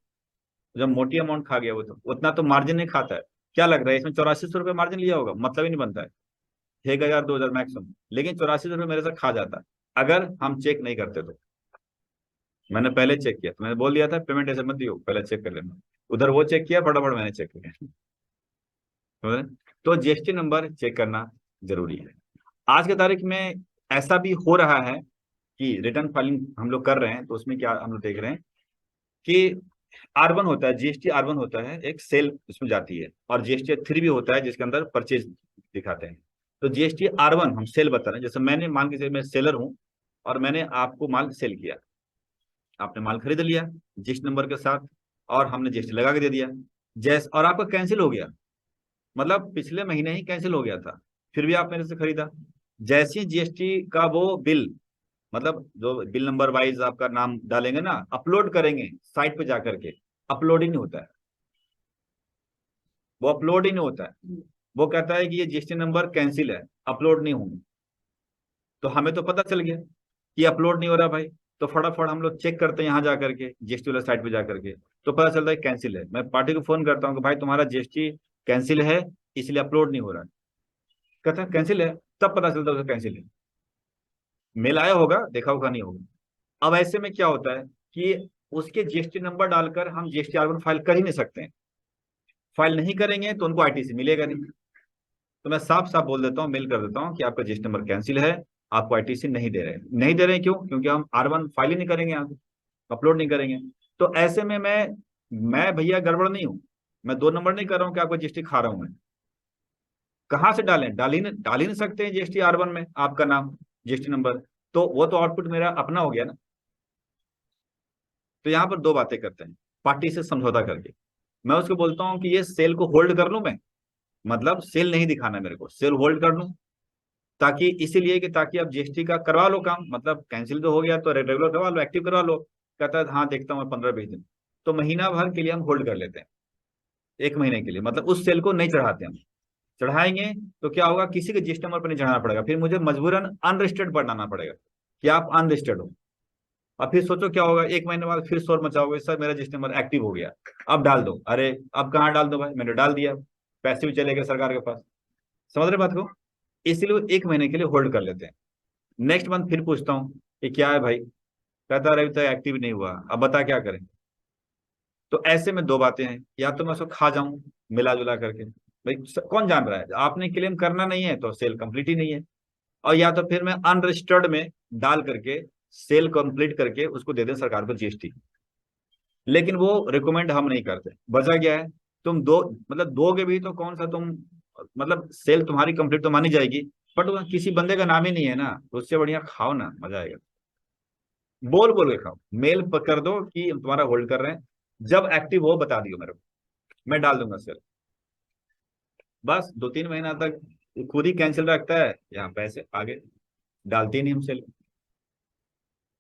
जब मोटी अमाउंट खा गया वो तो उतना तो मार्जिन नहीं खाता है। क्या लग रहा है इसमें 8400 रुपये मार्जिन लिया होगा? मतलब ही नहीं बनता है, 1000 2000 मैक्सिमम, लेकिन 84 रुपये मेरे से खा जाता है अगर हम चेक नहीं करते तो। मैंने पहले चेक किया तो मैंने बोल दिया था पेमेंट ऐसे मत दियो, पहले चेक कर लेना। उधर वो चेक किया, फटाफट मैंने चेक किया, समझ रहे? तो जीएसटी नंबर चेक करना जरूरी है। आज की तारीख में ऐसा भी हो रहा है कि रिटर्न फाइलिंग हम लोग कर रहे हैं तो उसमें क्या हम लोग देख रहे हैं कि R1 होता है, जीएसटी R1 होता है, एक सेल उसमें जाती है, और जीएसटी 3 भी होता है जिसके अंदर परचेज दिखाते हैं। तो जीएसटी R1 हम सेल बता रहे हैं, जैसे मैंने मान के चलिए मैं सेलर हूं और मैंने आपको माल सेल किया, आपने माल खरीद लिया जिस नंबर के साथ और हमने जीएसटी लगा के दे दिया, जैस और आपका कैंसिल हो गया, मतलब पिछले महीने ही कैंसिल हो गया था, फिर भी आप मेरे से खरीदा। जैसे ही जीएसटी का वो बिल, मतलब जो बिल नंबर वाइज आपका नाम डालेंगे ना, अपलोड करेंगे साइट पे जाकर के, अपलोड ही नहीं होता है, वो अपलोड ही नहीं होता है। वो कहता है कि ये जीएसटी नंबर कैंसिल है, अपलोड नहीं होंगे। तो हमें तो पता चल गया कि अपलोड नहीं हो रहा भाई, तो फटाफट हम लोग चेक करते हैं यहाँ जाकर के जीएसटी वाला साइट पे जाकर के, तो पता चलता है कैंसिल है। मैं पार्टी को फोन करता हूँ कि भाई तुम्हारा जीएसटी कैंसिल है इसलिए अपलोड नहीं हो रहा है। कहता है कैंसिल है, तब पता चलता है कैंसिल है। मेल आया होगा, देखा होगा, नहीं होगा। अब ऐसे में क्या होता है कि उसके जीएसटी नंबर डालकर हम जीएसटी R1 फाइल कर ही नहीं सकते हैं। फाइल नहीं करेंगे तो उनको आईटीसी मिलेगा नहीं। तो मैं साफ साफ बोल देता हूँ, मेल कर देता हूँ कि आपका जीएसटी नंबर कैंसिल है, आपको आईटीसी नहीं दे रहे हैं। नहीं दे रहे हैं क्यों? क्योंकि हम R1 फाइल ही नहीं करेंगे, यहाँ अपलोड नहीं करेंगे। तो ऐसे में मैं भैया गड़बड़ नहीं हूँ, मैं 2 नंबर नहीं कर रहा हूँ कि आपको जीएसटी खा रहा हूँ मैं। कहाँ से डालें? डाल ही नहीं सकते हैं जीएसटी R1 में आपका नाम, जीएसटी नंबर, तो वो तो आउटपुट मेरा अपना हो गया ना। तो यहाँ पर दो बातें करते हैं, पार्टी से समझौता करके। मैं उसको बोलता हूँ कि ये सेल को होल्ड कर लूं मैं, मतलब सेल नहीं दिखाना मेरे को, सेल होल्ड कर लूं, ताकि इसीलिए कि ताकि आप जीएसटी का करवा लो काम, मतलब कैंसिल तो हो गया तो रेगुलर करवा लो, एक्टिव करवा लो। कहता है हाँ देखता हूँ मैं 15-20 दिन। तो महीना भर के लिए हम होल्ड कर लेते हैं, 1 महीने के लिए, मतलब उस सेल को नहीं चढ़ाते हम। चढ़ाएंगे तो क्या होगा, किसी के जीएसटी नंबर पर नहीं चढ़ाना पड़ेगा, फिर मुझे मजबूरन अनरजिस्टर्ड बनाना पड़ेगा कि आप अनरजिस्टर्ड हो। अब फिर सोचो क्या होगा, 1 महीने बाद फिर शोर मचाओगे सर मेरा रजिस्टर नंबर एक्टिव हो गया, अब डाल दो। अरे अब कहाँ डाल दो भाई, मैंने डाल दिया, पैसे भी चले गए सरकार के पास। समझ रहे बात को? इसलिए वो 1 महीने के लिए होल्ड कर लेते हैं। नेक्स्ट मंथ फिर पूछता हूँ कि क्या है भाई, कहता है अभी तक एक्टिव नहीं हुआ, अब बता क्या करें। तो ऐसे में दो बातें हैं, या तो मैं उसको खा जाऊं मिला जुला करके, भाई कौन जान रहा है, आपने क्लेम करना नहीं है तो सेल कंप्लीट ही नहीं है। और या तो फिर मैं अनरजिस्टर्ड में डाल करके सेल कंप्लीट करके उसको दे दें सरकार को जीएसटी। लेकिन वो रिकमेंड हम नहीं करते। वजह क्या है, तुम दो, मतलब दोगे भी तो कौन सा तुम, मतलब सेल तुम्हारी कंप्लीट तो मानी जाएगी, बट वो किसी बंदे का नाम ही नहीं है ना, तो उससे बढ़िया खाओ ना, मजा आएगा। बोल बोल के खाओ, मेल कर दो कि हम तुम्हारा होल्ड कर रहे हैं, जब एक्टिव हो बता दियो मेरे को, मैं डाल दूंगा सेल। बस 2-3 महीना तक खुद ही कैंसिल रखता है, यहाँ पैसे आगे डालते ही नहीं हम सेल,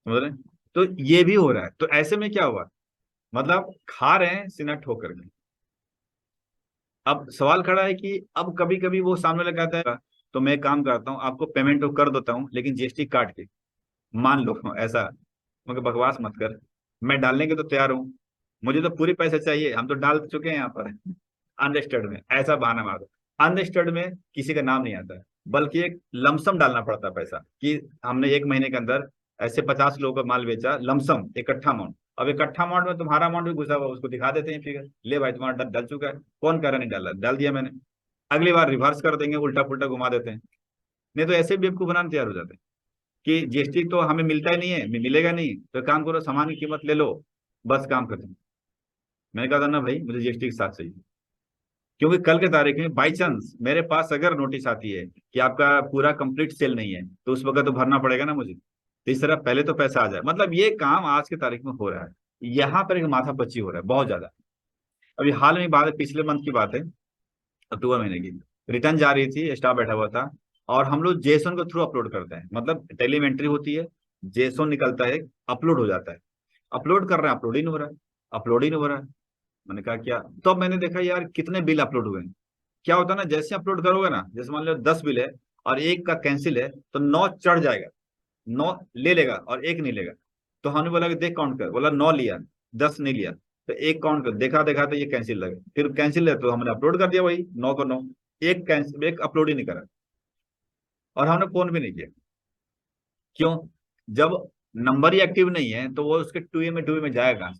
समझ रहे हैं? तो ये भी हो रहा है। तो ऐसे में क्या हुआ, मतलब खा रहे हैं सीना ठोक करके। अब सवाल खड़ा है कि अब कभी कभी वो सामने वाला कहता है तो मैं काम करता हूँ, आपको पेमेंट तो कर देता हूँ लेकिन जीएसटी काट के, मान लो ऐसा। मगर बकवास मत कर, मैं डालने के तो तैयार हूँ, मुझे तो पूरे पैसे चाहिए, हम तो डाल चुके हैं यहाँ पर। अनरजिस्टर्ड में ऐसा बहाना मार दो। अनरजिस्टर्ड में किसी का नाम नहीं आता है, बल्कि एक लमसम डालना पड़ता है पैसा, कि हमने एक महीने के अंदर ऐसे 50 लोगों का माल बेचा, लमसम इकट्ठा अमाउंट। अब इकट्ठा अमाउंट में तुम्हारा अमाउंट भी घुसा हुआ, उसको दिखा देते हैं फिगर, ले भाई तुम्हारा डल चुका है, कौन कह रहा नहीं डाला, डाल दिया मैंने। अगली बार रिवर्स कर देंगे, उल्टा पुल्टा घुमा देते हैं। नहीं तो ऐसे भी आपको बनाने तैयार हो जाते हैं कि जीएसटी तो हमें मिलता ही नहीं है, मिलेगा नहीं, तो काम करो सामान की कीमत ले लो, बस काम खत्म। मैंने कहा था ना भाई, मुझे जीएसटी के साथ चाहिए, क्योंकि कल के तारीख में बाई चांस मेरे पास अगर नोटिस आती है कि आपका पूरा कंप्लीट सेल नहीं है, तो उस वक्त तो भरना पड़ेगा ना मुझे। तो इस तरह पहले तो पैसा आ जाए, मतलब ये काम आज की तारीख में हो रहा है। यहाँ पर एक माथा पच्ची हो रहा है बहुत ज्यादा। अभी हाल में बात है, पिछले मंथ की बात है, अक्टूबर महीने की, रिटर्न जा रही थी, स्टाफ बैठा हुआ था, और हम लोग जेसन के थ्रू अपलोड करते हैं, मतलब टेलीमेंट्री होती है, जेसन निकलता है, अपलोड हो जाता है। अपलोड कर रहे हैं, अपलोड ही नहीं हो रहा है, अपलोड ही नहीं हो रहा है। मैंने कहा क्या, तो मैंने देखा यार कितने बिल अपलोड हुए हैं। क्या होता है ना, जैसे अपलोड करोगे ना, जैसे मान लो 10 बिल है और एक का कैंसिल है, तो 9 चढ़ जाएगा, 9 ले लेगा और एक नहीं लेगा। तो हमने बोला कि देख काउंट कर, बोला 9 लिया, 10 नहीं लिया, तो एक काउंट कर, देखा देखा तो ये कैंसिल लगे, फिर कैंसिल है तो हमने अपलोड कर दिया वही 9 को 9। एक कैंसिल, एक अपलोड ही नहीं करा, और हमने फोन भी नहीं किया। क्यों? जब नंबर ही एक्टिव नहीं है तो वो उसके टू ए में जाएगा।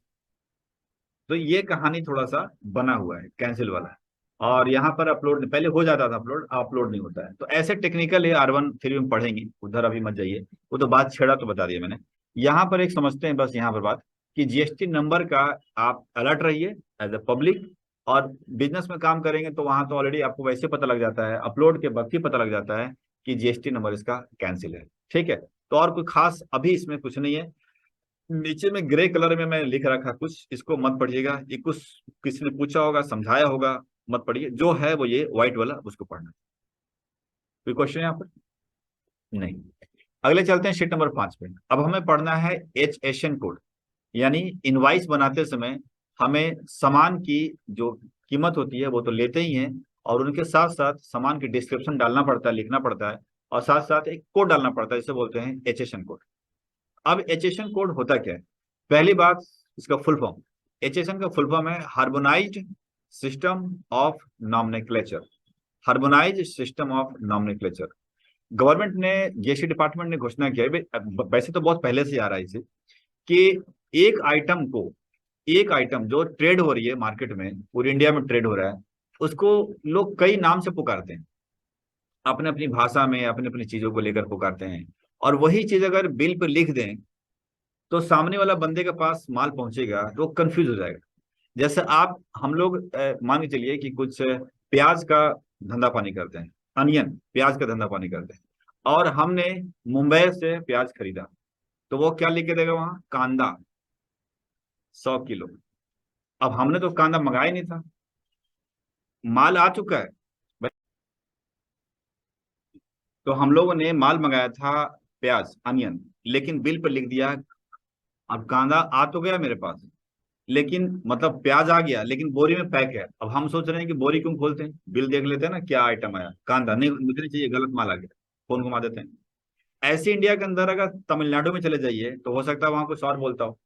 तो ये कहानी थोड़ा सा बना हुआ है कैंसिल वाला। और यहाँ पर अपलोड पहले हो जाता था, अपलोड अपलोड नहीं होता है, तो ऐसे टेक्निकल है। R1 3 में पढ़ेंगे, उधर अभी मत जाइए, वो तो बात छेड़ा तो बता दिया मैंने। यहाँ पर एक समझते हैं बस, यहाँ पर बात कि जीएसटी नंबर का आप अलर्ट रहिए एज ए पब्लिक। और बिजनेस में काम करेंगे तो वहां तो ऑलरेडी आपको वैसे पता लग जाता है, अपलोड के वक्त ही पता लग जाता है कि जीएसटी नंबर इसका कैंसिल है। ठीक है, तो और कोई खास अभी इसमें कुछ नहीं है। नीचे में ग्रे कलर में मैं लिख रखा कुछ, इसको मत पढ़िएगा, ये कुछ किसी ने पूछा होगा, समझाया होगा, मत पढ़िए। जो है वो ये व्हाइट वाला, उसको पढ़ना। कोई क्वेश्चन यहाँ पर? नहीं। अगले चलते हैं शीट नंबर 5 पे। अब हमें पढ़ना है एच एशियन कोड, यानी इनवाइस बनाते समय हमें सामान की जो कीमत होती है वो तो लेते ही हैं, और उनके साथ साथ सामान की डिस्क्रिप्शन डालना पड़ता है, लिखना पड़ता है, और साथ साथ एक कोड डालना पड़ता है, जिसे बोलते हैं एचएसएन कोड। अब एचएसएन कोड होता क्या है? पहली बात, इसका फुल फॉर्म, एचएसएन का फुल फॉर्म है harmonised system of nomenclature. Harmonised system of nomenclature. Government ने, जीएसटी डिपार्टमेंट ने घोषणा किया है, वैसे तो बहुत पहले से आ रहा है इसे, कि एक आइटम को, एक आइटम जो ट्रेड हो रही है मार्केट में, पूरी इंडिया में ट्रेड हो रहा है, उसको लोग कई नाम से पुकारते हैं, अपने अपनी भाषा में अपनी अपनी चीजों को लेकर पुकारते हैं। और वही चीज अगर बिल पर लिख दें तो सामने वाला बंदे के पास माल पहुंचेगा तो वो कंफ्यूज हो जाएगा। जैसे आप, हम लोग मान के चलिए कि कुछ प्याज का धंधा पानी करते हैं, अनियन प्याज का धंधा पानी करते हैं, और हमने मुंबई से प्याज खरीदा, तो वो क्या लिख के देगा वहां? कांदा 100 किलो। अब हमने तो कांदा मंगाया ही नहीं था, माल आ चुका है, तो हम लोगों ने माल मंगाया था प्याज अनियन, लेकिन बिल पर लिख दिया। अब कांदा आ तो गया मेरे पास, लेकिन मतलब प्याज आ गया लेकिन बोरी में पैक है। अब हम सोच रहे हैं कि बोरी क्यों खोलते हैं, बिल देख लेते हैं ना क्या आइटम आया, कांदा नहीं, मुझे नहीं चाहिए, गलत माल आ गया, फोन घुमा देते हैं। ऐसे इंडिया के अंदर अगर तमिलनाडु में चले जाइए तो हो सकता है वहां कुछ और बोलता हो,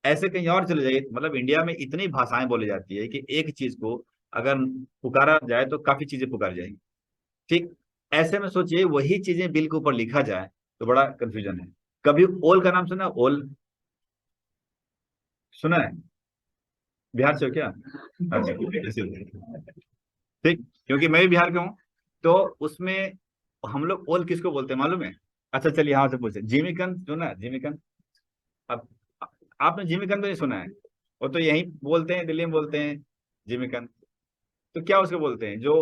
ऐसे कहीं और चले जाइए, मतलब इंडिया में इतनी भाषाएं बोली जाती है कि एक चीज को अगर पुकारा जाए तो काफी चीजें पुकार जाएंगी। ठीक, ऐसे में सोचिए वही चीजें बिल के ऊपर लिखा जाए तो बड़ा कंफ्यूजन है। कभी ओल का नाम सुना? ओल सुना है? बिहार से हो क्या? अच्छा, इसलिए। ठीक, क्योंकि मैं भी बिहार का हूँ, तो उसमें हम लोग ओल किसको बोलते हैं मालूम है? अच्छा चलिए, यहाँ से पूछे, जिमीकंद सुना है? जिमीकंद। अब आपने जिमीकंद तो नहीं सुना है? वो तो यही बोलते हैं, दिल्ली में बोलते हैं जिमीकंद। तो क्या उसको बोलते हैं जो,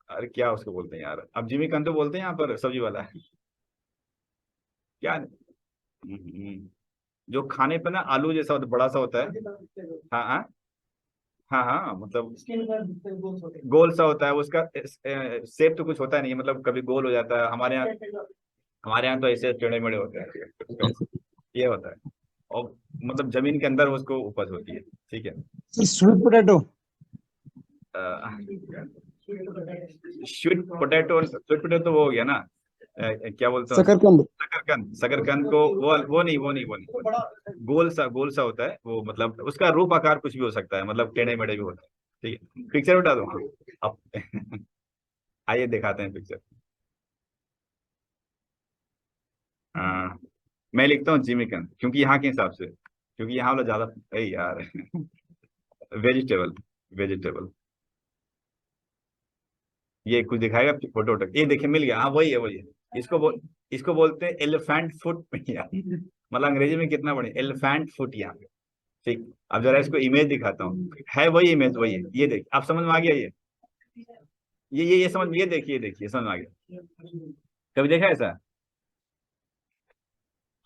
अरे क्या उसको बोलते हैं यार, अब जिमीकंद तो बोलते हैं यहाँ पर सब्जी वाला है क्या? जो खाने पे ना आलू जैसा होता, बड़ा सा होता है। हाँ हाँ, हाँ हाँ, मतलब गोल सा होता है उसका, शेप तो कुछ होता नहीं है, मतलब कभी गोल हो जाता है, हमारे यहाँ तो ऐसे टेढ़े मेढ़े होते हैं, ये होता है। और मतलब जमीन के अंदर उसको उपज होती है। ठीक है। Sweet potato. स्वीट पोटैटो तो वो हो गया ना, क्या बोलते हैं उसको? शकरकंद। शकरकंद। शकरकंद को वो नहीं, गोल सा होता है वो, मतलब उसका रूप आकार कुछ भी हो सकता है, मतलब टेढ़े मेढ़े भी होता है। ठीक है, पिक्चर उठा दो अब। आइए दिखाते हैं पिक्चर। हाँ, मैं लिखता हूँ जिमिकंद, क्योंकि यहाँ के हिसाब से, क्योंकि यहाँ वाला ज्यादा, अरे यार, वेजिटेबल, वेजिटेबल। ये कुछ दिखाएगा फोटो वोटो? ये देखिए मिल गया, हाँ वही है। इसको बोलते हैं एलिफेंट फुट यार, मतलब अंग्रेजी में कितना बड़े, एलिफेंट फुट यहाँ। ठीक, अब जरा इसको इमेज दिखाता हूँ, है वही इमेज, वही है। ये देखिए, आप समझ में आ गया? ये समझ, ये देखिए समझ में आ गया। कभी देखा ऐसा?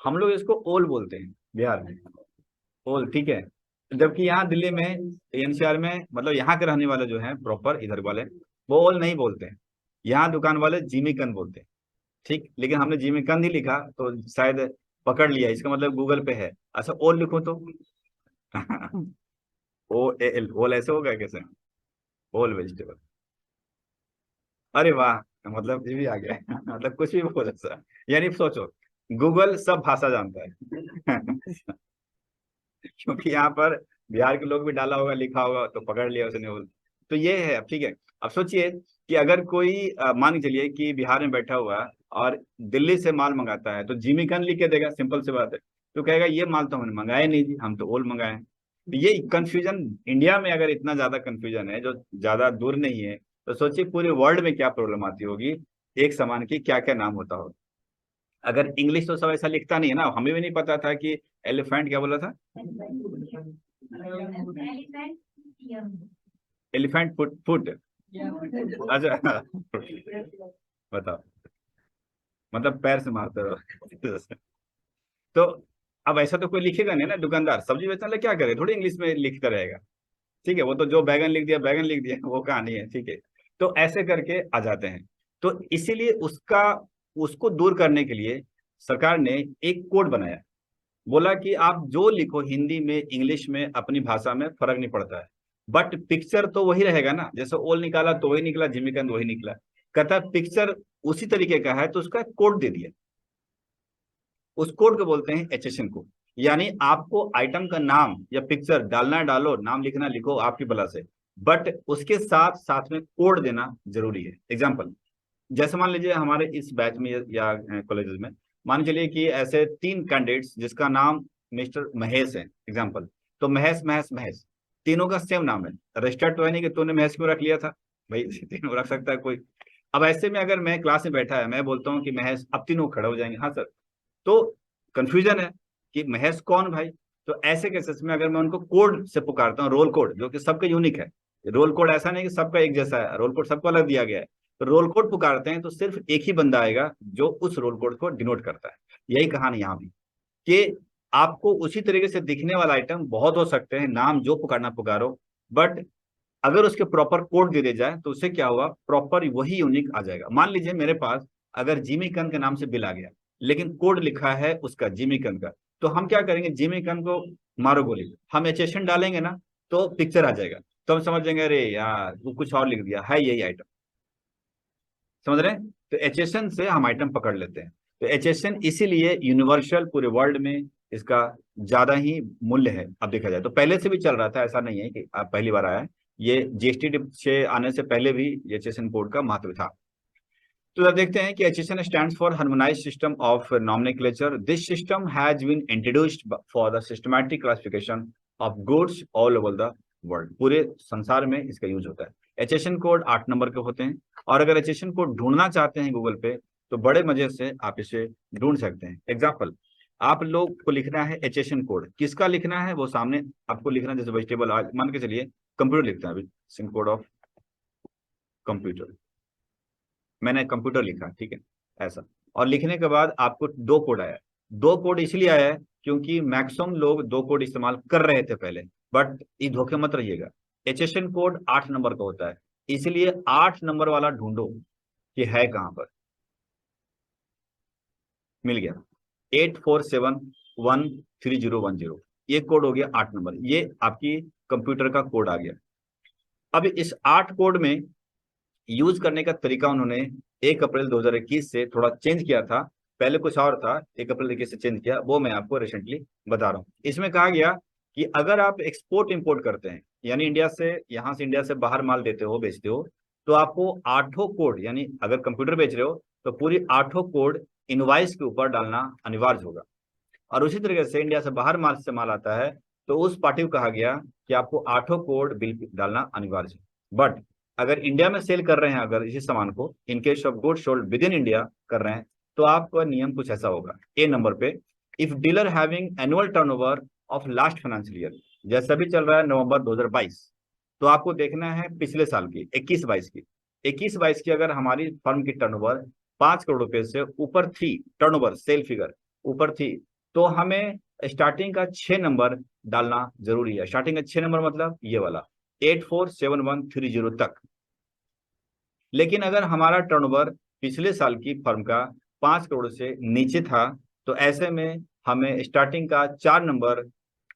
हम लोग इसको ओल बोलते हैं बिहार में, ओल, ठीक है। जबकि यहाँ दिल्ली में, एनसीआर में, मतलब यहाँ के रहने वाले जो हैं प्रॉपर इधर वाले, वो ओल नहीं बोलते हैं। यहाँ दुकान वाले जिमीकंद बोलते हैं। ठीक, लेकिन हमने जिमीकंद ही लिखा तो शायद पकड़ लिया, इसका मतलब गूगल पे है। अच्छा, ओल लिखो तो OAL, ओल ऐसे होगा कैसे? ओल वेजिटेबल। अरे वाह, मतलब ये भी आ गया मतलब कुछ भी बोल सकता, यानी सोचो, गूगल सब भाषा जानता है क्योंकि यहाँ पर बिहार के लोग भी डाला होगा, लिखा होगा, तो पकड़ लिया उसने वो। तो ये है। अब ठीक है, अब सोचिए कि अगर कोई मान के चलिए कि बिहार में बैठा हुआ है और दिल्ली से माल मंगाता है, तो जिमीकंद लिख के देगा, सिंपल सी बात है। तो कहेगा ये माल तो हमने मंगाया नहीं जी, हम तो ओल मंगाए हैं। तो ये कंफ्यूजन इंडिया में अगर इतना ज्यादा कंफ्यूजन है, जो ज्यादा दूर नहीं है, तो सोचिए पूरे वर्ल्ड में क्या प्रॉब्लम आती होगी, एक सामान की क्या क्या नाम होता होगा। अगर इंग्लिश तो सब ऐसा लिखता नहीं है ना, हमें भी नहीं पता था कि एलिफेंट क्या बोला था, एलिफेंट फुट फुट। अच्छा बताओ, मतलब पैर से मारते रहो तो अब ऐसा तो कोई लिखेगा नहीं ना, दुकानदार सब्जी बेचने वाला क्या करे, थोड़ी इंग्लिश में लिखता रहेगा। ठीक है, वो तो जो बैगन लिख दिया, बैगन लिख दिया, वो कहानी है। ठीक है, तो ऐसे करके आ जाते हैं। तो इसीलिए उसको दूर करने के लिए सरकार ने एक कोड बनाया। बोला कि आप जो लिखो हिंदी में, इंग्लिश में, अपनी भाषा में, फर्क नहीं पड़ता है, बट पिक्चर तो वही रहेगा ना। जैसे ओल निकाला तो वही निकला, जिमिकंद वही निकला। कहता पिक्चर उसी तरीके का है, तो उसका कोड दे दिया। उस कोड को बोलते हैं एचएसएन कोड। यानी आपको आइटम का नाम या पिक्चर डालना है डालो, नाम लिखना लिखो आपकी बला से, बट उसके साथ साथ में कोड देना जरूरी है। एग्जाम्पल, जैसे मान लीजिए हमारे इस बैच में या कॉलेजेस में, मान चलिए कि ऐसे 3 कैंडिडेट्स जिसका नाम मिस्टर महेश है, एग्जाम्पल। तो महेश महेश महेश, तीनों का सेम नाम है। रजिस्टर्ड तो है नहीं कि तूने महेश क्यों रख लिया था भाई, तीनों रख सकता है कोई। अब ऐसे में अगर मैं क्लास में बैठा है, मैं बोलता हूँ कि महेश, अब तीनों खड़े हो जाएंगे, हाँ सर। तो कंफ्यूजन है कि महेश कौन भाई। तो ऐसे केसेस में अगर मैं उनको कोड से पुकारता हूँ, रोल कोड, जो कि सबका यूनिक है। रोल कोड ऐसा नहीं कि सबका एक जैसा है, रोल कोड सबको अलग दिया गया है। तो रोल कोड पुकारते हैं तो सिर्फ एक ही बंदा आएगा जो उस रोल कोड को डिनोट करता है। यही कहानी यहाँ भी, कि आपको उसी तरीके से दिखने वाला आइटम बहुत हो सकते हैं, नाम जो पुकारना पुकारो, बट अगर उसके प्रॉपर कोड दे दिया जाए तो उससे क्या होगा, प्रॉपर वही यूनिक आ जाएगा। मान लीजिए मेरे पास अगर जिमी कंद के नाम से बिल आ गया, लेकिन कोड लिखा है उसका जिमी कंद का, तो हम क्या करेंगे, जिमी कंद को मारो गोली, हम एचएसएन डालेंगे ना, तो पिक्चर आ जाएगा। तो हम समझ जाएंगे अरे यार वो कुछ और लिख दिया है, यही आइटम। समझ रहे हैं? तो एचएसएन से हम आइटम पकड़ लेते हैं। तो एचएसएन इसीलिए यूनिवर्सल पूरे वर्ल्ड में इसका ज्यादा ही मूल्य है। अब देखा जाए तो पहले से भी चल रहा था, ऐसा नहीं है कि अब पहली बार आया है। ये जीएसटी से आने से पहले भी एचएसएन कोड का महत्व था। तो अब देखते हैं कि HSN stands for Harmonized System of Nomenclature. This system has been introduced for the systematic classification of goods all over the world. पूरे संसार में इसका यूज होता है। HSN कोड 8 नंबर के होते हैं, और अगर HSN कोड ढूंढना चाहते हैं गूगल पे, तो बड़े मजे से आप इसे ढूंढ सकते हैं। एग्जाम्पल, आप लोग को लिखना है HSN कोड, किसका लिखना है वो सामने आपको लिखना है। जैसे वेजिटेबल ऑयल मान के चलिए, कंप्यूटर लिखता है अभी, कोड ऑफ कंप्यूटर, मैंने कंप्यूटर लिखा, ठीक है ऐसा। और लिखने के बाद आपको 2 कोड आया। 2 कोड इसलिए आया है क्योंकि मैक्सिमम लोग 2 कोड इस्तेमाल कर रहे थे पहले, बट ये धोखे मत रहिएगा। एचएसएन कोड 8 नंबर का होता है, इसलिए 8 नंबर वाला ढूंढो कि है कहां पर। मिल गया, 84713010, ये कोड हो गया 8 नंबर, ये आपकी कंप्यूटर का कोड आ गया। अब इस 8 कोड में यूज करने का तरीका उन्होंने 1 अप्रैल 2021 से थोड़ा चेंज किया था। पहले कुछ और था, 1 अप्रैल 21 से चेंज किया, वो मैं आपको रिसेंटली बता रहा हूँ। इसमें कहा गया कि अगर आप एक्सपोर्ट इंपोर्ट करते हैं, यानी इंडिया से, यहाँ से इंडिया से बाहर माल देते हो, बेचते हो, तो आपको 8 कोड, यानी अगर कंप्यूटर बेच रहे हो तो पूरी 8 कोड इनवाइस के ऊपर डालना अनिवार्य होगा। और उसी तरीके से इंडिया से बाहर माल से माल आता है तो उस पार्टी को कहा गया कि आपको 8 कोड बिल डालना अनिवार्य है। बट अगर इंडिया में सेल कर रहे हैं, अगर इसी सामान को in case of good sold with in India कर रहे हैं, तो आपका नियम कुछ ऐसा होगा। ए नंबर पे, if dealer having annual turnover of last financial year, जैसा भी चल रहा है नवंबर 2022, तो आपको देखना है पिछले साल की 21-22 की। 21-22 की अगर हमारी फर्म की टर्नओवर 5 करोड़ रुपए से ऊपर थी, टर्नओवर सेल फिगर ऊपर थी, तो हमें स्टार्टिंग का 6 नंबर डालना जरूरी है। स्टार्टिंग का 6 नंबर मतलब ये वाला 847130 तक। लेकिन अगर हमारा टर्नओवर पिछले साल की फर्म का 5 करोड़ से नीचे था, तो ऐसे में हमें स्टार्टिंग का 4 नंबर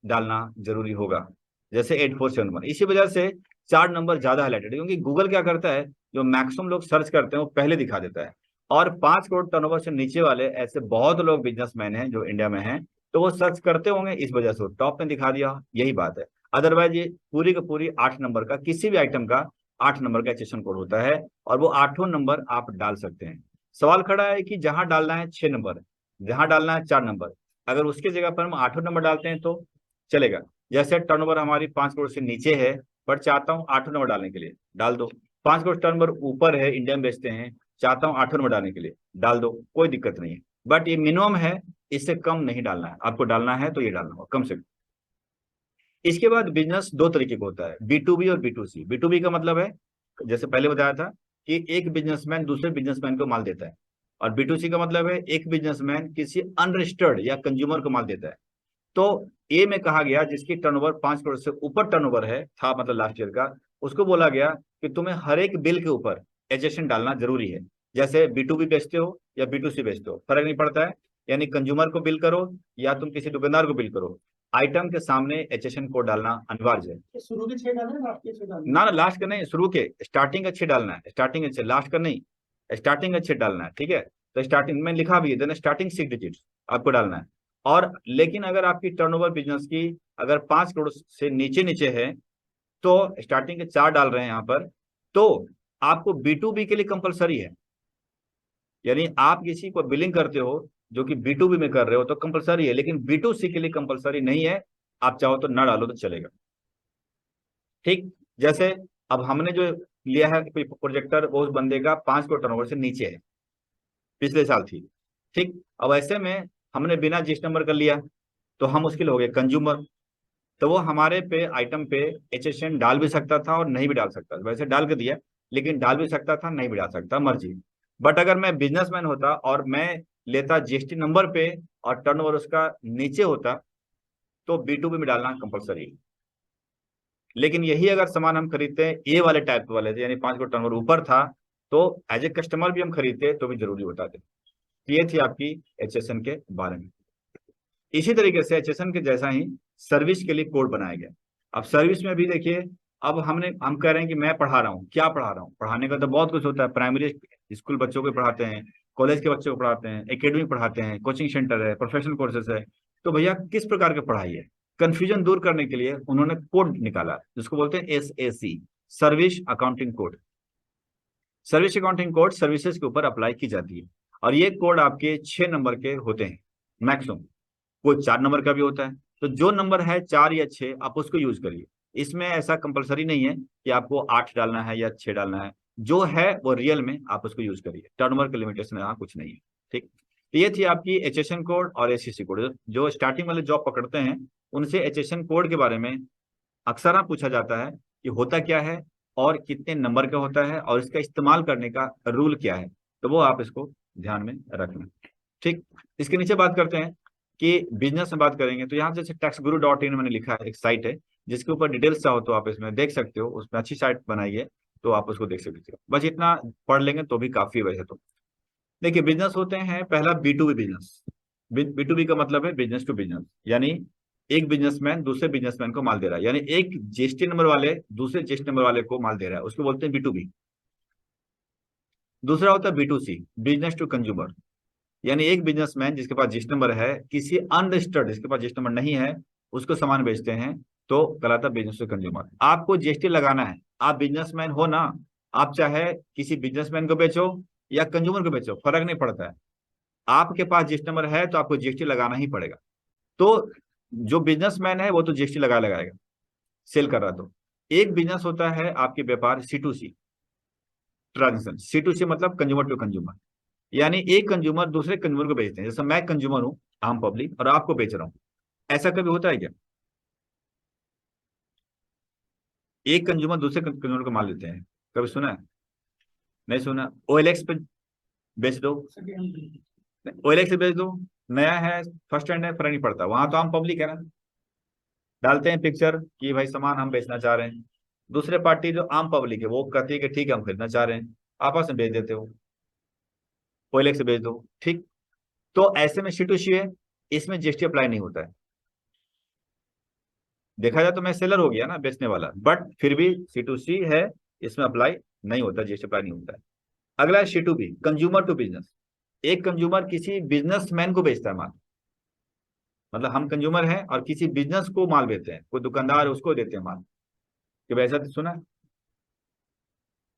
डालना जरूरी होगा, जैसे 8471। इसी वजह से 4 नंबर ज्यादा हाईलाइटेड, क्योंकि गूगल क्या करता है, जो मैक्सिमम लोग सर्च करते हैं वो पहले दिखा देता है। और 5 करोड़ टर्नओवर से नीचे वाले ऐसे बहुत लोग बिजनेसमैन हैं जो इंडिया में हैं, तो वो सर्च करते होंगे, इस वजह से वो टॉप में दिखा दिया, यही बात है। अदरवाइज ये पूरी का पूरी 8 नंबर का, किसी भी आइटम का 8 नंबर का एचएसएन कोड होता है, और वो 8 नंबर आप डाल सकते हैं। सवाल खड़ा है कि जहां डालना है 6 नंबर, जहां डालना है 4 नंबर, अगर उसके जगह पर हम 8 नंबर डालते हैं तो चलेगा। जैसे टर्नओवर हमारी 5 करोड़ से नीचे है, बट चाहता हूँ 8 नंबर डालने के लिए, डाल दो। 5 करोड़ टर्नओवर ऊपर है, इंडिया में बेचते हैं, चाहता हूँ 8 नंबर डालने के लिए, डाल दो, कोई दिक्कत नहीं है। बट ये मिनिमम है, इससे कम नहीं डालना है। आपको डालना है तो ये डालना होगा कम से कम। इसके बाद बिजनेस दो तरीके का होता है, B2B और B2C। B2B का मतलब है, जैसे पहले बताया था, कि एक बिजनेसमैन दूसरे बिजनेसमैन को माल देता है। और B2C का मतलब है एक बिजनेसमैन किसी अनरजिस्टर्ड या कंज्यूमर को माल देता है। तो ए में कहा गया जिसकी टर्नओवर 5 करोड़ से ऊपर टर्नओवर है था, मतलब लास्ट ईयर का, उसको बोला गया कि तुम्हें हर एक बिल के ऊपर एडजस्टमेंट डालना जरूरी है। जैसे B2B बेचते हो या B2C बेचते हो, फर्क नहीं पड़ता है, यानी कंज्यूमर को बिल करो या तुम किसी दुकानदार को बिल करो, आइटम के सामने एचएसएन कोड डालना अनिवार्य है। ये शुरू के 6 डालना है, लास्ट के 6 डालना ना ना, लास्ट का नहीं, शुरू के, स्टार्टिंग अच्छे डालना है, स्टार्टिंग अच्छे, लास्ट का नहीं, स्टार्टिंग अच्छे डालना है, ठीक है। तो स्टार्टिंग में लिखा भी है, स्टार्टिंग 6 डिजिट आपको डालना है। और लेकिन अगर आपकी टर्नओवर बिजनेस की अगर 5 करोड़ से नीचे नीचे है, तो स्टार्टिंग के 4 डाल रहे हैं यहाँ पर, तो आपको B2B के लिए कंपलसरी है। यानी आप किसी को बिलिंग करते हो जो कि B2B में कर रहे हो तो कंपलसरी है, लेकिन B2C के लिए कंपलसरी नहीं है। आप चाहो तो ना डालो तो चलेगा, ठीक। जैसे अब हमने जो लिया है प्रोजेक्टर, वो उस बंदे का 5 करोड़ टर्नओवर से नीचे है, पिछले साल थी, ठीक। अब ऐसे में हमने बिना जिस नंबर का लिया, तो हम उसके लिए हो गए कंज्यूमर। तो वो हमारे पे आइटम पे एचएसएन डाल भी सकता था और नहीं भी डाल सकता था, वैसे डाल के दिया, लेकिन डाल भी सकता था, नहीं भी डाल सकता, मर्जी। बट अगर मैं बिजनेसमैन होता और मैं लेता जीएसटी नंबर पे और टर्नओवर उसका नीचे होता, तो B2B में डालना कंपलसरी। लेकिन यही अगर सामान हम खरीदते हैं ए वाले टाइप वाले थे, यानी 5 करोड़ टर्नओवर ऊपर था, तो एज ए कस्टमर भी हम खरीदते तो भी जरूरी होता थे। ये थी आपकी एचएसएन के बारे में। इसी तरीके से एचएसएन के जैसा ही सर्विस के लिए कोड बनाया गया। अब सर्विस में भी देखिए, अब हम कह रहे हैं कि मैं पढ़ा रहा हूँ, क्या पढ़ा रहा हूँ, पढ़ाने का तो बहुत कुछ होता है। प्राइमरी स्कूल बच्चों को पढ़ाते हैं, कॉलेज के बच्चों को पढ़ाते हैं, एकेडमी पढ़ाते हैं, कोचिंग सेंटर है, प्रोफेशनल कोर्सेज है। तो भैया किस प्रकार की पढ़ाई है, कंफ्यूजन दूर करने के लिए उन्होंने कोड निकाला जिसको बोलते हैं SAC, service accounting code. Service accounting code services के ऊपर अप्लाई की जाती है, और ये कोड आपके 6 नंबर के होते हैं मैक्सिमम। कोई 4 नंबर का भी होता है, तो जो नंबर है 4 या 6 आप उसको यूज करिए। इसमें ऐसा कंपलसरी नहीं है कि आपको 8 डालना है या 6 डालना है, जो है वो रियल में आप उसको यूज करिए, टर्नओवर के लिमिटेशन यहाँ कुछ नहीं है, ठीक। तो ये थी आपकी एचएसएन कोड और एससीसी कोड। जो स्टार्टिंग वाले जॉब पकड़ते हैं उनसे एचएसएन कोड के बारे में अक्सर पूछा जाता है कि होता क्या है और कितने नंबर का होता है और इसका इस्तेमाल करने का रूल क्या है, तो वो आप इसको ध्यान में रखना, ठीक। इसके नीचे बात करते हैं कि बिजनेस में बात करेंगे, तो यहाँ जैसे taxguru.in मैंने लिखा है, एक साइट है जिसके ऊपर डिटेल्स चाहो तो आप इसमें देख सकते हो, उसमें अच्छी साइट बनाई है, तो आप उसको देख सकते हो। बस इतना पढ़ लेंगे तो भी काफी है वैसे तो। देखिए बिजनेस होते हैं, पहला B2B बिजनेस। B2B का मतलब है बिजनेस टू बिजनेस, यानी एक बिजनेसमैन दूसरे बिजनेसमैन को माल दे रहा है, यानी एक जीएसटी नंबर वाले दूसरे जीएसटी नंबर वाले को माल दे रहा है, उसको बोलते हैं B2B। दूसरा होता है B2C, बिजनेस टू कंज्यूमर, यानी एक बिजनेसमैन जिसके पास जीएसटी नंबर है किसी अनरजिस्टर्ड जिसके पास जीएसटी नंबर नहीं है उसको सामान बेचते हैं, तो कहलाता है बिजनेस टू कंज्यूमर। आपको जीएसटी लगाना है, आप बिजनेसमैन हो ना, आप चाहे किसी बिजनेसमैन को बेचो या कंज्यूमर को बेचो, फर्क नहीं पड़ता है। आपके पास जीएसटी नंबर है तो आपको जीएसटी लगाना ही पड़ेगा। तो जो बिजनेसमैन है वो तो जीएसटी लगाएगा, सेल कर रहा है। तो एक बिजनेस होता है आपके व्यापार C2C ट्रांजेक्शन। C2C मतलब कंज्यूमर टू कंज्यूमर, यानी एक कंज्यूमर दूसरे कंज्यूमर को बेचते हैं। जैसे मैं कंज्यूमर हूं, आम पब्लिक, और आपको बेच रहा हूं, ऐसा कभी होता है क्या? एक कंज्यूमर दूसरे कंज्यूमर को माल देते हैं, कभी सुना है? नहीं सुना। OLX पे बेच दो, OLX से बेच दो, नया है फर्स्ट हैंड है फर्क नहीं पड़ता, वहां तो आम पब्लिक है ना, डालते हैं पिक्चर कि भाई सामान हम बेचना चाह रहे हैं। दूसरे पार्टी जो आम पब्लिक है वो कहती है कि ठीक है हम खरीदना चाह रहे हैं, आपस में बेच देते हो, OLX से बेच दो, ठीक। तो ऐसे में C2C है, इसमें जीएसटी अप्लाई नहीं होता है। देखा जाए तो मैं सेलर हो गया ना, बेचने वाला, बट फिर भी C2C है, इसमें अप्लाई नहीं होता, जीएसटी अप्लाई नहीं होता है। अगला है C2B, कंज्यूमर टू बिजनेस। एक कंज्यूमर किसी बिजनेसमैन को बेचता है माल, मतलब हम कंज्यूमर हैं और किसी बिजनेस को माल बेचते हैं, कोई दुकानदार है उसको देते हैं माल। कि वैसा तो सुना है?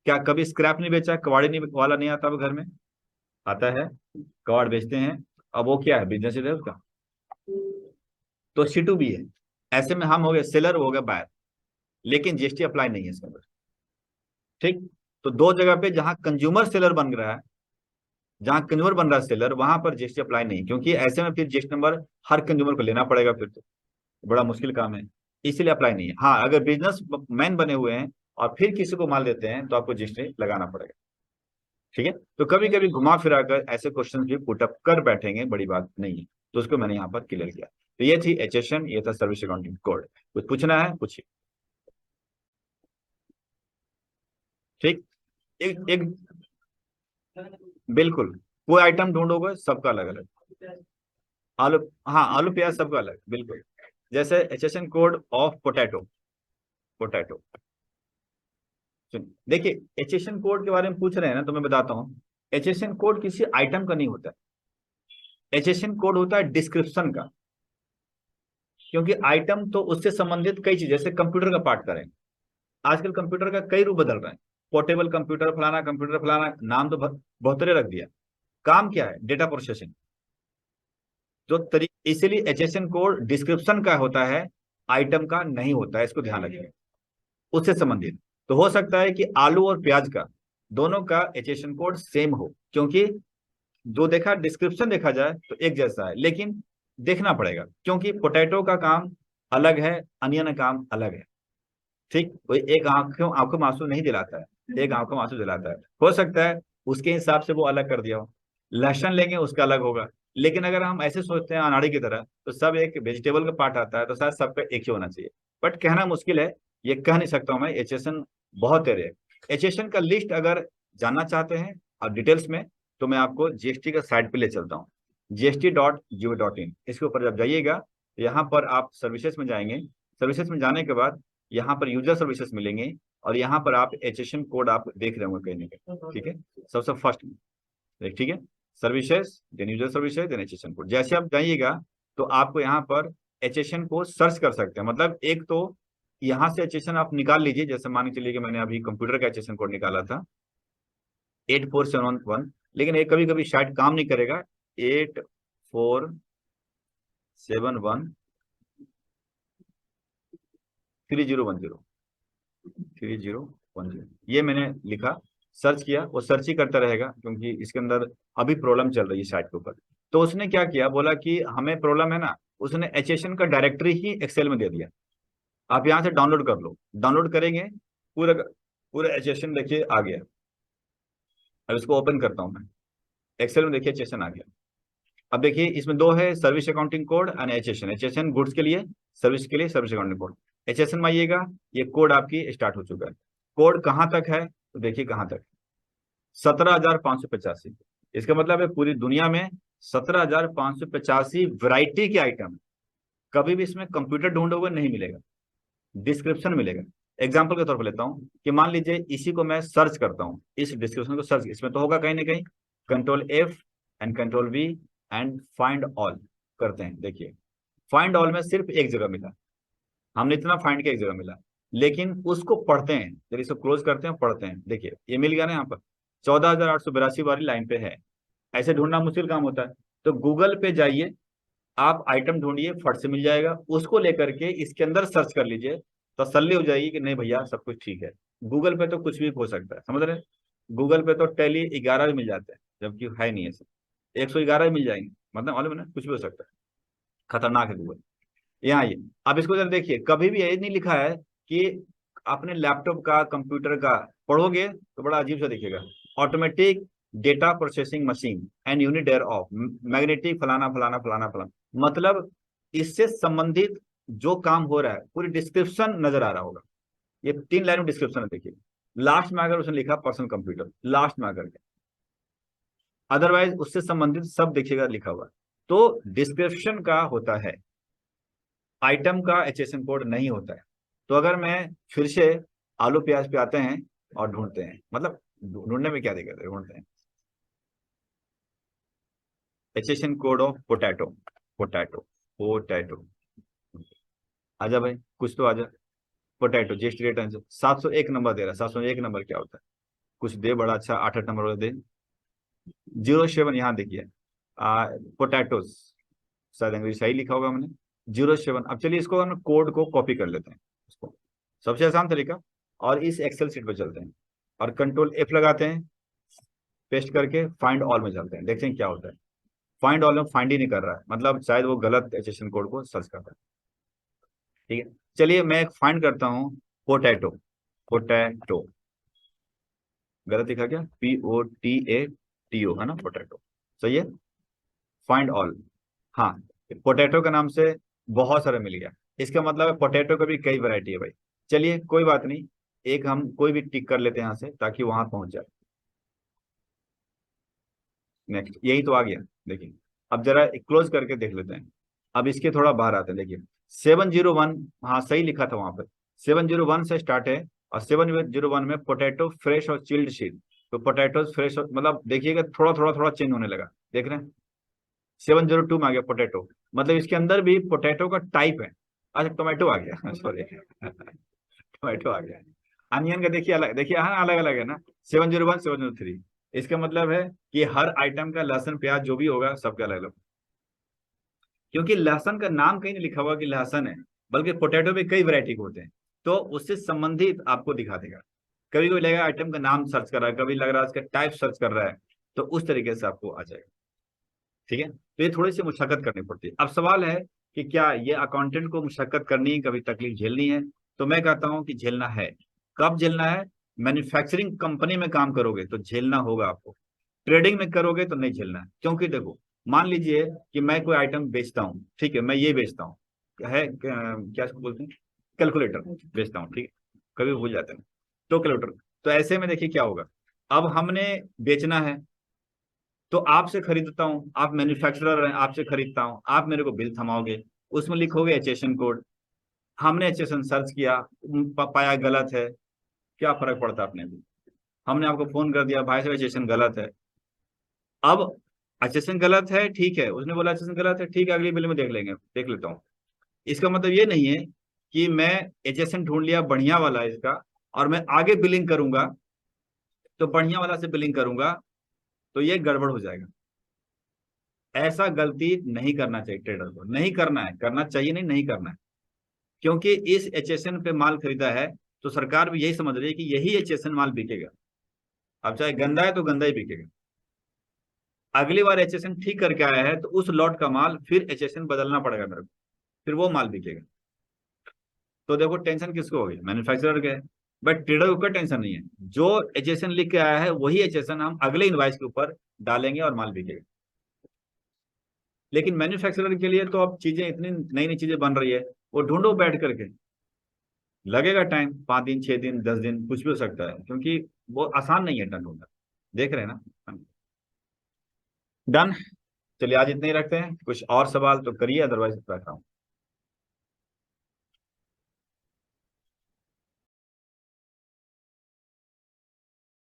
क्या कभी स्क्रैप नहीं बेचा? कबाड़ी नहीं वाला नहीं आता वो घर में? आता है, कबाड़ बेचते हैं। अब वो क्या है, बिजनेस है उसका, तो C2B है। ऐसे में हम हो गए सेलर, हो गए बायर, लेकिन जीएसटी अप्लाई नहीं है इसके अंदर, ठीक। तो दो जगह पे जहां कंज्यूमर सेलर बन रहा है, जहां कंज्यूमर बन रहा है सेलर, वहां पर जीएसटी अप्लाई नहीं, क्योंकि ऐसे में फिर जीएसटी नंबर हर कंज्यूमर को लेना पड़ेगा, फिर तो बड़ा मुश्किल काम है, इसीलिए अप्लाई नहीं है। हाँ, अगर बिजनेस मैन बने हुए हैं और फिर किसी को माल देते हैं तो आपको जीएसटी लगाना पड़ेगा, ठीक है। तो कभी कभी घुमा फिरा कर ऐसे क्वेश्चन भी पुटअप कर बैठेंगे, बड़ी बात नहीं है, तो उसको मैंने यहाँ पर क्लियर किया। तो ये थी HSN, ये था सर्विस अकाउंटिंग कोड। कुछ पूछना है पूछिए। ठीक। एक बिल्कुल, कोई आइटम ढूंढोगे सबका अलग अलग। आलू, हाँ आलू प्याज सबका अलग, बिल्कुल। जैसे HSN code of potato, potato, सुनिए देखिए, HSN कोड के बारे में पूछ रहे हैं ना, तो मैं बताता हूँ। HSN कोड किसी आइटम का नहीं होता है, HSN कोड होता है डिस्क्रिप्शन का। क्योंकि आइटम तो उससे संबंधित कई चीज, जैसे कंप्यूटर का पार्ट करें, आजकल कंप्यूटर का कई रूप बदल रहे हैं, पोर्टेबल कंप्यूटर फलाना, कंप्यूटर फलाना, नाम तो बहुत तरह रख दिया। काम क्या है, डेटा प्रोसेसिंग, जो तरीके, इसीलिए HSN कोड डिस्क्रिप्शन का होता है, आइटम का नहीं होता है, इसको ध्यान रखिए, उससे संबंधित। तो हो सकता है कि आलू और प्याज का दोनों का HSN कोड सेम हो, क्योंकि जो देखा डिस्क्रिप्शन देखा जाए तो एक जैसा है, लेकिन देखना पड़ेगा, क्योंकि पोटैटो का काम अलग है, अनियन का काम अलग है, ठीक। कोई एक आंखों आंखों में आंसू नहीं दिलाता है, एक आंखों में आंसू दिलाता है, हो सकता है उसके हिसाब से वो अलग कर दिया हो। लहसुन लेंगे उसका अलग होगा, लेकिन अगर हम ऐसे सोचते हैं अनाड़ी की तरह, तो सब एक वेजिटेबल का पार्ट आता है, तो शायद सबका एक ही होना चाहिए, बट कहना मुश्किल है, ये कह नहीं सकता हूं मैं। HSN बहुत तेरे है। HSN का लिस्ट अगर जानना चाहते हैं आप डिटेल्स में, तो मैं आपको GST का साइट पे ले चलता हूँ, gst.gov.in। इसके ऊपर जब जाइएगा, यहाँ पर आप सर्विसेज में जाएंगे, सर्विसेज में जाने के बाद यहाँ पर यूजर सर्विसेज मिलेंगे, और यहाँ पर आप HSN कोड आप देख रहे होंगे कहीं ना कहीं, ठीक है, सबसे फर्स्ट में, ठीक है। Services, then user services, then HSN code. जैसे आप जाइएगा तो आपको यहाँ पर HSN को सर्च कर सकते हैं, मतलब एक तो यहाँ से HSN आप निकाल लीजिए, जैसे मान के चलिए कि मैंने अभी कंप्यूटर का HSN कोड निकाला था 8471, लेकिन एक कभी कभी शायद काम नहीं करेगा, 8471 3010, 3010, ये मैंने लिखा, सर्च किया, वो सर्च ही करता रहेगा, क्योंकि इसके अंदर अभी प्रॉब्लम चल रही है साइट के ऊपर। तो उसने क्या किया, बोला कि हमें प्रॉब्लम है ना, उसने HSN का डायरेक्टरी ही एक्सेल में दे दिया, आप यहाँ से डाउनलोड कर लो। डाउनलोड करेंगे, पूरा पूरा HSN देखिए आ गया। अब इसको ओपन करता हूँ मैं, एक्सेल में देखिए HSN आ गया। अब देखिए इसमें दो है, service accounting code and HSN goods के लिए, सर्विस के लिए सर्विस अकाउंटिंग कोड। HSN में आइएगा, ये कोड आपकी स्टार्ट हो चुका है। कोड कहाँ तक है, तो देखिए कहाँ तक, 17,585। इसका मतलब है पूरी दुनिया में 17,585 वैरायटी के आइटम, कभी भी इसमें कंप्यूटर ढूंढोगे नहीं मिलेगा, डिस्क्रिप्शन मिलेगा। एग्जाम्पल के तौर पर लेता हूँ कि मान लीजिए इसी को मैं सर्च करता हूँ, इस डिस्क्रिप्शन को सर्च, इसमें तो होगा कहीं ना कहीं। Control F and control we and find all करते हैं, देखिए फाइंड ऑल में सिर्फ एक जगह मिला, हमने इतना फाइंड किया एक जगह मिला, लेकिन उसको पढ़ते हैं, जब इसको क्लोज करते हैं पढ़ते हैं, देखिए ये मिल गया ना यहाँ पर, 14,882 वाली लाइन पे है। ऐसे ढूंढना मुश्किल काम होता है, तो गूगल पे जाइए, आप आइटम ढूंढिए, फट से मिल जाएगा, उसको लेकर के इसके अंदर सर्च कर लीजिए, तसल्ली हो जाएगी कि नहीं भैया सब कुछ ठीक है। गूगल पे तो कुछ भी हो सकता है, समझ रहे हैं? गूगल पे तो टैली 11 भी मिल जाते हैं, जबकि है नहीं ऐसे, 111 मिल जाएंगे, मतलब मालूम है ना, कुछ भी हो सकता है, खतरनाक है गूगल। यहाँ आइए, अब इसको जरा देखिए, कभी भी ये नहीं लिखा है कि अपने लैपटॉप का कंप्यूटर का पढ़ोगे तो बड़ा अजीब सा दिखेगा, automatic data processing machine and unit air of magnetic फलाना फलाना फलाना फलाना, मतलब इससे संबंधित जो काम हो रहा है पूरी डिस्क्रिप्शन नजर आ रहा होगा। ये 3 लाइन में डिस्क्रिप्शन है, देखिए लास्ट में अगर उसने लिखा पर्सनल कंप्यूटर, लास्ट में आकर के, अदरवाइज उससे संबंधित सब देखिएगा लिखा हुआ है। तो डिस्क्रिप्शन का होता है, आइटम का एचएसएन कोड नहीं होता है। तो अगर मैं फिर से आलू प्याज पे आते हैं और ढूंढते हैं, मतलब ढूंढने में क्या दिक्कत है, ढूंढते हैं HSN code of potato, potato potato, आजा भाई कुछ तो आजा। पोटैटो जीएसटी रेट 701 नंबर दे रहा है, 701 नंबर क्या होता है, कुछ दे बड़ा अच्छा, 8 8 नंबर दे। 07 यहाँ देखिए, पोटैटोस, शायद अंग्रेजी सही लिखा होगा हमने, 07। अब चलिए इसको हम कोड को कॉपी कर लेते हैं, इसको सबसे आसान तरीका, और इस एक्सेल शीट पे चलते हैं और कंट्रोल एफ लगाते हैं, पेस्ट करके फाइंड ऑल में चलते हैं, देखते हैं क्या होता है। फाइंड ऑल में फाइंड ही नहीं कर रहा है, मतलब शायद वो गलत एचएसएन कोड को सर्च कर रहा है। ठीक है, चलिए मैं एक फाइंड करता हूँ, पोटैटो, पोटैटो गलत लिखा क्या, POTATO है ना, पोटैटो सही है। फाइंड ऑल, हाँ, पोटैटो के नाम से बहुत सारा मिल गया, इसका मतलब है पोटैटो का भी कई वैरायटी है भाई। चलिए कोई बात नहीं, एक हम कोई भी टिक कर लेते हैं यहाँ से ताकि वहां पहुंच जाए। नेक्स्ट, यही तो आ गया, देखिए अब जरा क्लोज करके देख लेते हैं। अब इसके थोड़ा बाहर आते हैं, देखिए 701, हाँ सही लिखा था वहां पर, 701 से स्टार्ट है, और 701 में पोटैटो फ्रेश और चिल्ड शीट, तो पोटैटो फ्रेश, मतलब देखिएगा थोड़ा थोड़ा थोड़ा चेंज होने लगा, देख रहे हैं। 702 में आ गया पोटैटो, मतलब इसके अंदर भी पोटैटो का टाइप है। अच्छा टोमेटो आ गया, सॉरी टोमेटो आ गया। अनियन का देखिए अलग, देखिए हाँ अलग अलग है ना, 701 703, इसका मतलब है कि हर आइटम का लहसुन प्याज जो भी होगा सबका अलग अलग, क्योंकि लहसुन का नाम कहीं नहीं लिखा हुआ कि लहसुन है, बल्कि पोटैटो में कई वैरायटी के होते हैं, तो उससे संबंधित आपको दिखा देगा। कभी कोई लगेगा आइटम का नाम सर्च कर रहा है, कभी लग रहा है उसका टाइप सर्च कर रहा है, तो उस तरीके से आपको आ जाएगा। ठीक है, तो ये थोड़ी सी मुशक्कत करनी पड़ती है। अब सवाल है कि क्या ये अकाउंटेंट को मुशक्कत करनी है, कभी तकलीफ झेलनी है, तो मैं कहता हूं कि झेलना है। कब झेलना है, मैन्युफैक्चरिंग कंपनी में काम करोगे तो झेलना होगा आपको, ट्रेडिंग में करोगे तो नहीं झेलना है। क्योंकि देखो मान लीजिए कि मैं कोई आइटम बेचता हूँ, ठीक है, मैं ये बेचता हूँ, क्या इसको बोलते हैं, कैलकुलेटर बेचता हूँ, ठीक है, कभी भूल जाते हैं, तो कैलकुलेटर, तो ऐसे में देखिए क्या होगा, अब हमने बेचना है, तो आपसे खरीदता हूँ, आप मैन्युफैक्चरर हैं, आपसे खरीदता हूँ, आप मेरे को बिल थमाओगे, उसमें लिखोगे एचएसएन कोड, हमने एचएसएन सर्च किया, पाया गलत है, क्या फर्क पड़ता अपने भी, हमने आपको फोन कर दिया भाई साहब एचएसएन गलत है। अब एचएसएन गलत है, ठीक है, उसने बोला एचएसएन गलत है, ठीक है अगली बिल में देख लेंगे, देख लेता हूँ। इसका मतलब ये नहीं है कि मैं एचएसएन ढूंढ लिया बढ़िया वाला इसका, और मैं आगे बिलिंग करूंगा, तो बढ़िया वाला से बिलिंग करूंगा, तो ये गड़बड़ हो जाएगा। ऐसा गलती नहीं करना चाहिए, ट्रेडर को नहीं करना है, करना चाहिए नहीं, नहीं करना है, क्योंकि इस एचएसएन पे माल खरीदा है, तो सरकार भी यही समझ रही है कि यही एचएसएन माल बिकेगा, अब चाहे गंदा है तो गंदा ही बिकेगा। अगली बार एचएसएन ठीक करके आया है तो उस लॉट का माल फिर एचएसएन बदलना पड़ेगा मेरे को, फिर वो माल बिकेगा। तो देखो टेंशन किसको हो गई, मैन्युफैक्चरर के, बट ट्रेडर को टेंशन नहीं है, जो एचएसएन लिख के आया है वही एचएसएन हम अगले इनवाइस के ऊपर डालेंगे और माल बिकेगा। लेकिन मैन्युफैक्चरर के लिए तो अब चीजें इतनी नई नई चीजें बन रही है, वो ढूंढो बैठ करके, लगेगा टाइम, 5 दिन 6 दिन 10 दिन कुछ भी हो सकता है, क्योंकि वो आसान नहीं है टन ढूंढना, देख रहे हैं ना। डन, चलिए आज इतने ही रखते हैं, कुछ और सवाल तो करिए, अदरवाइज रखता हूँ।